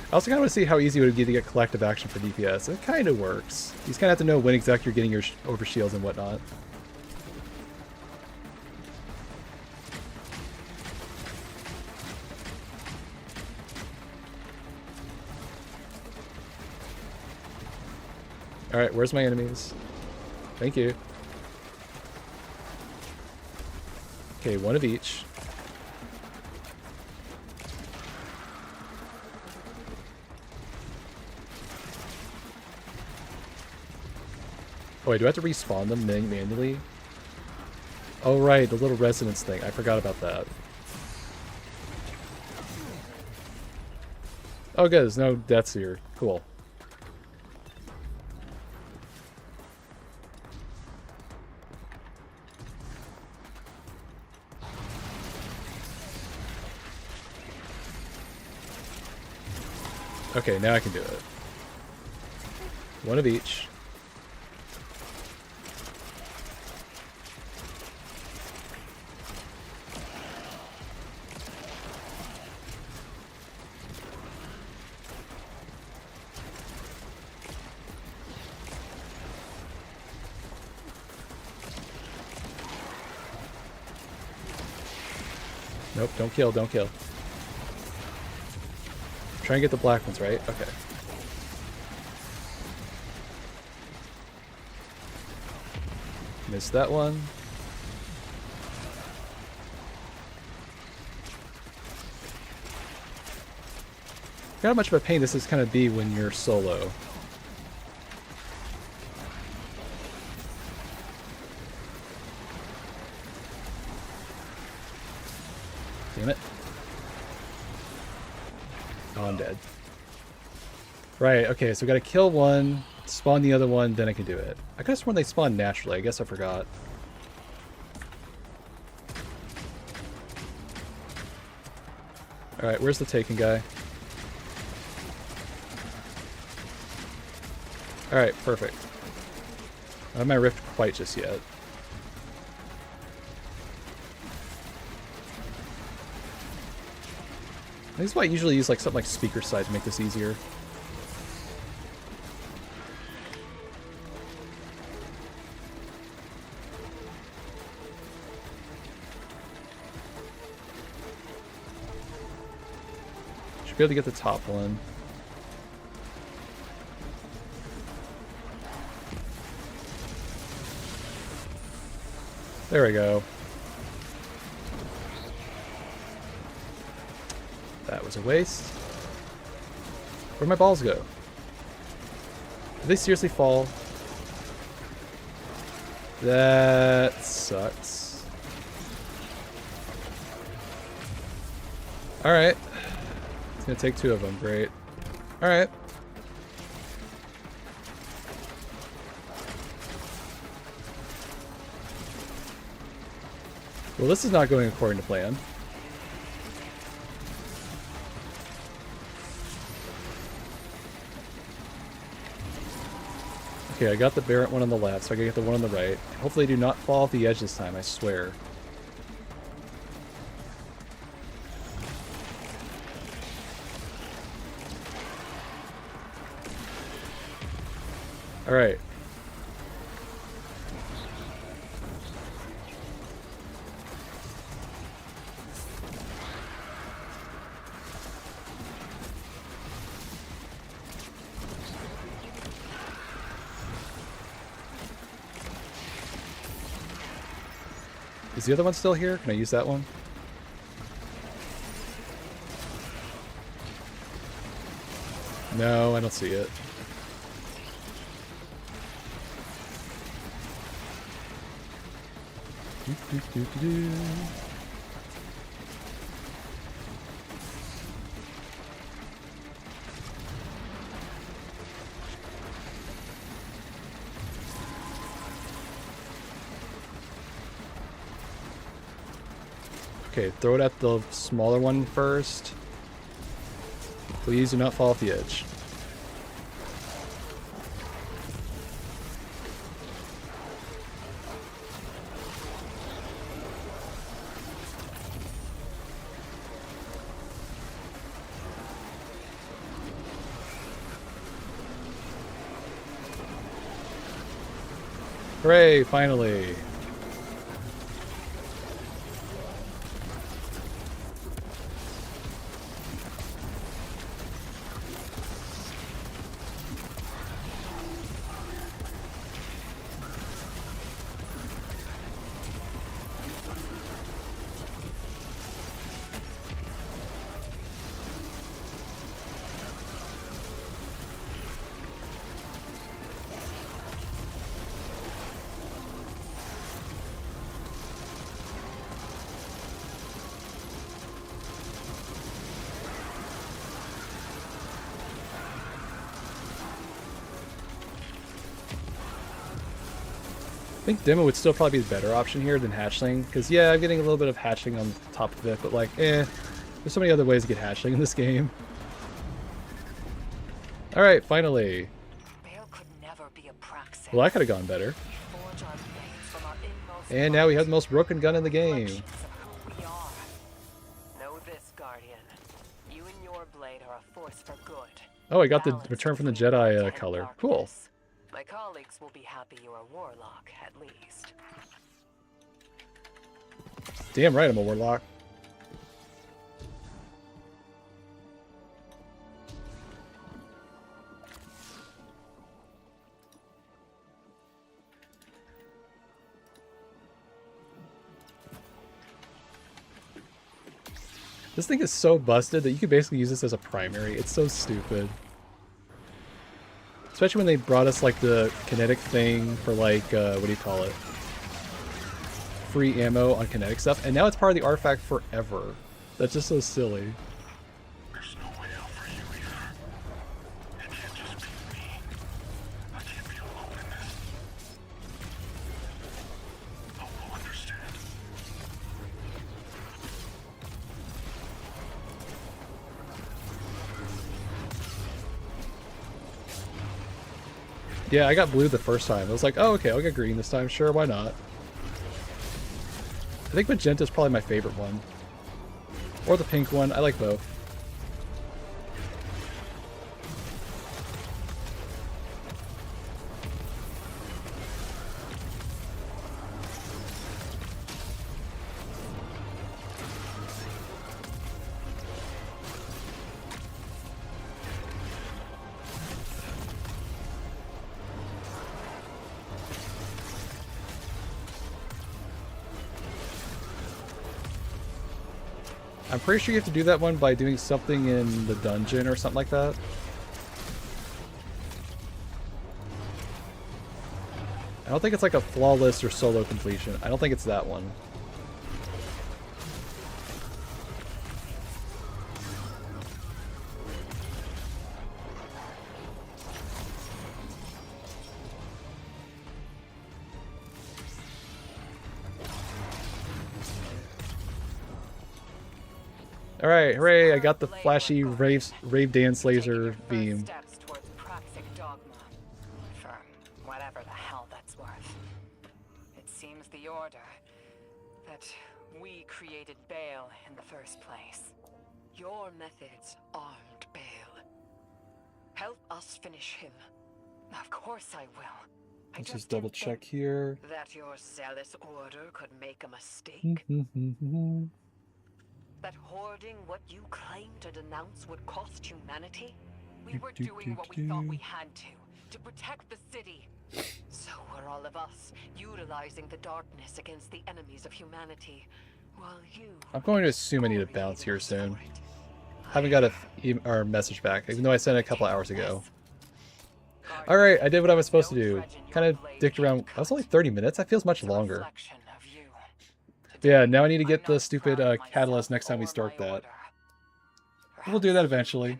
I also kind of want to see how easy it would be to get collective action for DPS. It kind of works. You just kind of have to know when exactly you're getting your overshields and whatnot. Alright, where's my enemies? Thank you. Okay, 1 of each. Oh wait, do I have to respawn them manually? Oh right, the little resonance thing. I forgot about that. Oh good, there's no deaths here. Cool. Okay, now I can do it. 1 of each. Nope, don't kill, don't kill. Try and get the black ones, right? Okay. Missed that one. Look how much of a pain this is going to be when you're solo. Damn it. Oh, I'm dead. Right, okay, so we gotta kill one, spawn the other one, then I can do it. I could've sworn they spawn naturally, I guess I forgot. Alright, where's the Taken guy? Alright, perfect. I don't have my rift quite just yet. This is why I usually use like something like speaker side to make this easier. Should be able to get the top one. There we go. That was a waste. Where'd my balls go? Did they seriously fall? That sucks. Alright. It's gonna take 2 of them. Great. Alright. Well, this is not going according to plan. Okay, I got the Barrett one on the left, so I gotta get the one on the right. Hopefully they do not fall off the edge this time, I swear. All right. Is the other one still here? Can I use that one? No, I don't see it. Okay, throw it at the smaller one first. Please do not fall off the edge. Hooray, finally. I think demo would still probably be the better option here than hatchling, because yeah, I'm getting a little bit of hatchling on top of it, but like, there's so many other ways to get hatchling in this game. Alright, finally. Bale could never be a Praxic. Well, that could have gone better. And now we have the most broken gun in the game. Know this, Guardian. You and your blade are a force for good. Oh, I got the Return from the Jedi color. Cool. My colleagues will be happy you're a warlock, at least. Damn right I'm a warlock. This thing is so busted that you could basically use this as a primary. It's so stupid. Especially when they brought us like the kinetic thing for like, what do you call it? Free ammo on kinetic stuff. And now it's part of the artifact forever. That's just so silly. There's no way out for you either. It can't just be me. I can't be alone in this. Hope you'll understand. Yeah, I got blue the first time. I was like, oh, okay, I'll get green this time. Sure, why not? I think magenta is probably my favorite one. Or the pink one. I like both. I'm pretty sure you have to do that one by doing something in the dungeon or something like that. I don't think it's like a flawless or solo completion. I don't think it's that one. Alright, hooray, I got the flashy rave dance laser beam. Steps towards Praxic dogma. For whatever the hell that's worth. It seems the Order that we created Bale in the first place. Your methods armed Bale. Help us finish him, Of course I will. I Let's just just double didn't check think here. that your zealous order could make a mistake. That hoarding what you claim to denounce would cost humanity? We were doing what we thought we had to protect the city. So were all of us, utilizing the darkness against the enemies of humanity, while you... I'm going to assume I need to bounce here soon. Haven't got a message back, even though I sent it a couple hours ago. Alright, I did what I was supposed to do. Kind of dicked around. That was only 30 minutes? That feels much longer. Yeah, now I need to get the stupid catalyst next time we start that. We'll do that eventually.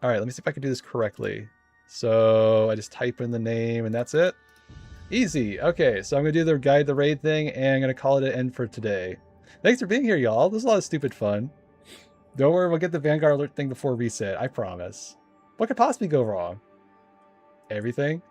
Alright, let me see if I can do this correctly. So, I just type in the name and that's it. Easy. Okay, so I'm going to do the guide the raid thing and I'm going to call it an end for today. Thanks for being here, y'all. This is a lot of stupid fun. Don't worry, we'll get the Vanguard Alert thing before reset. I promise. What could possibly go wrong? Everything?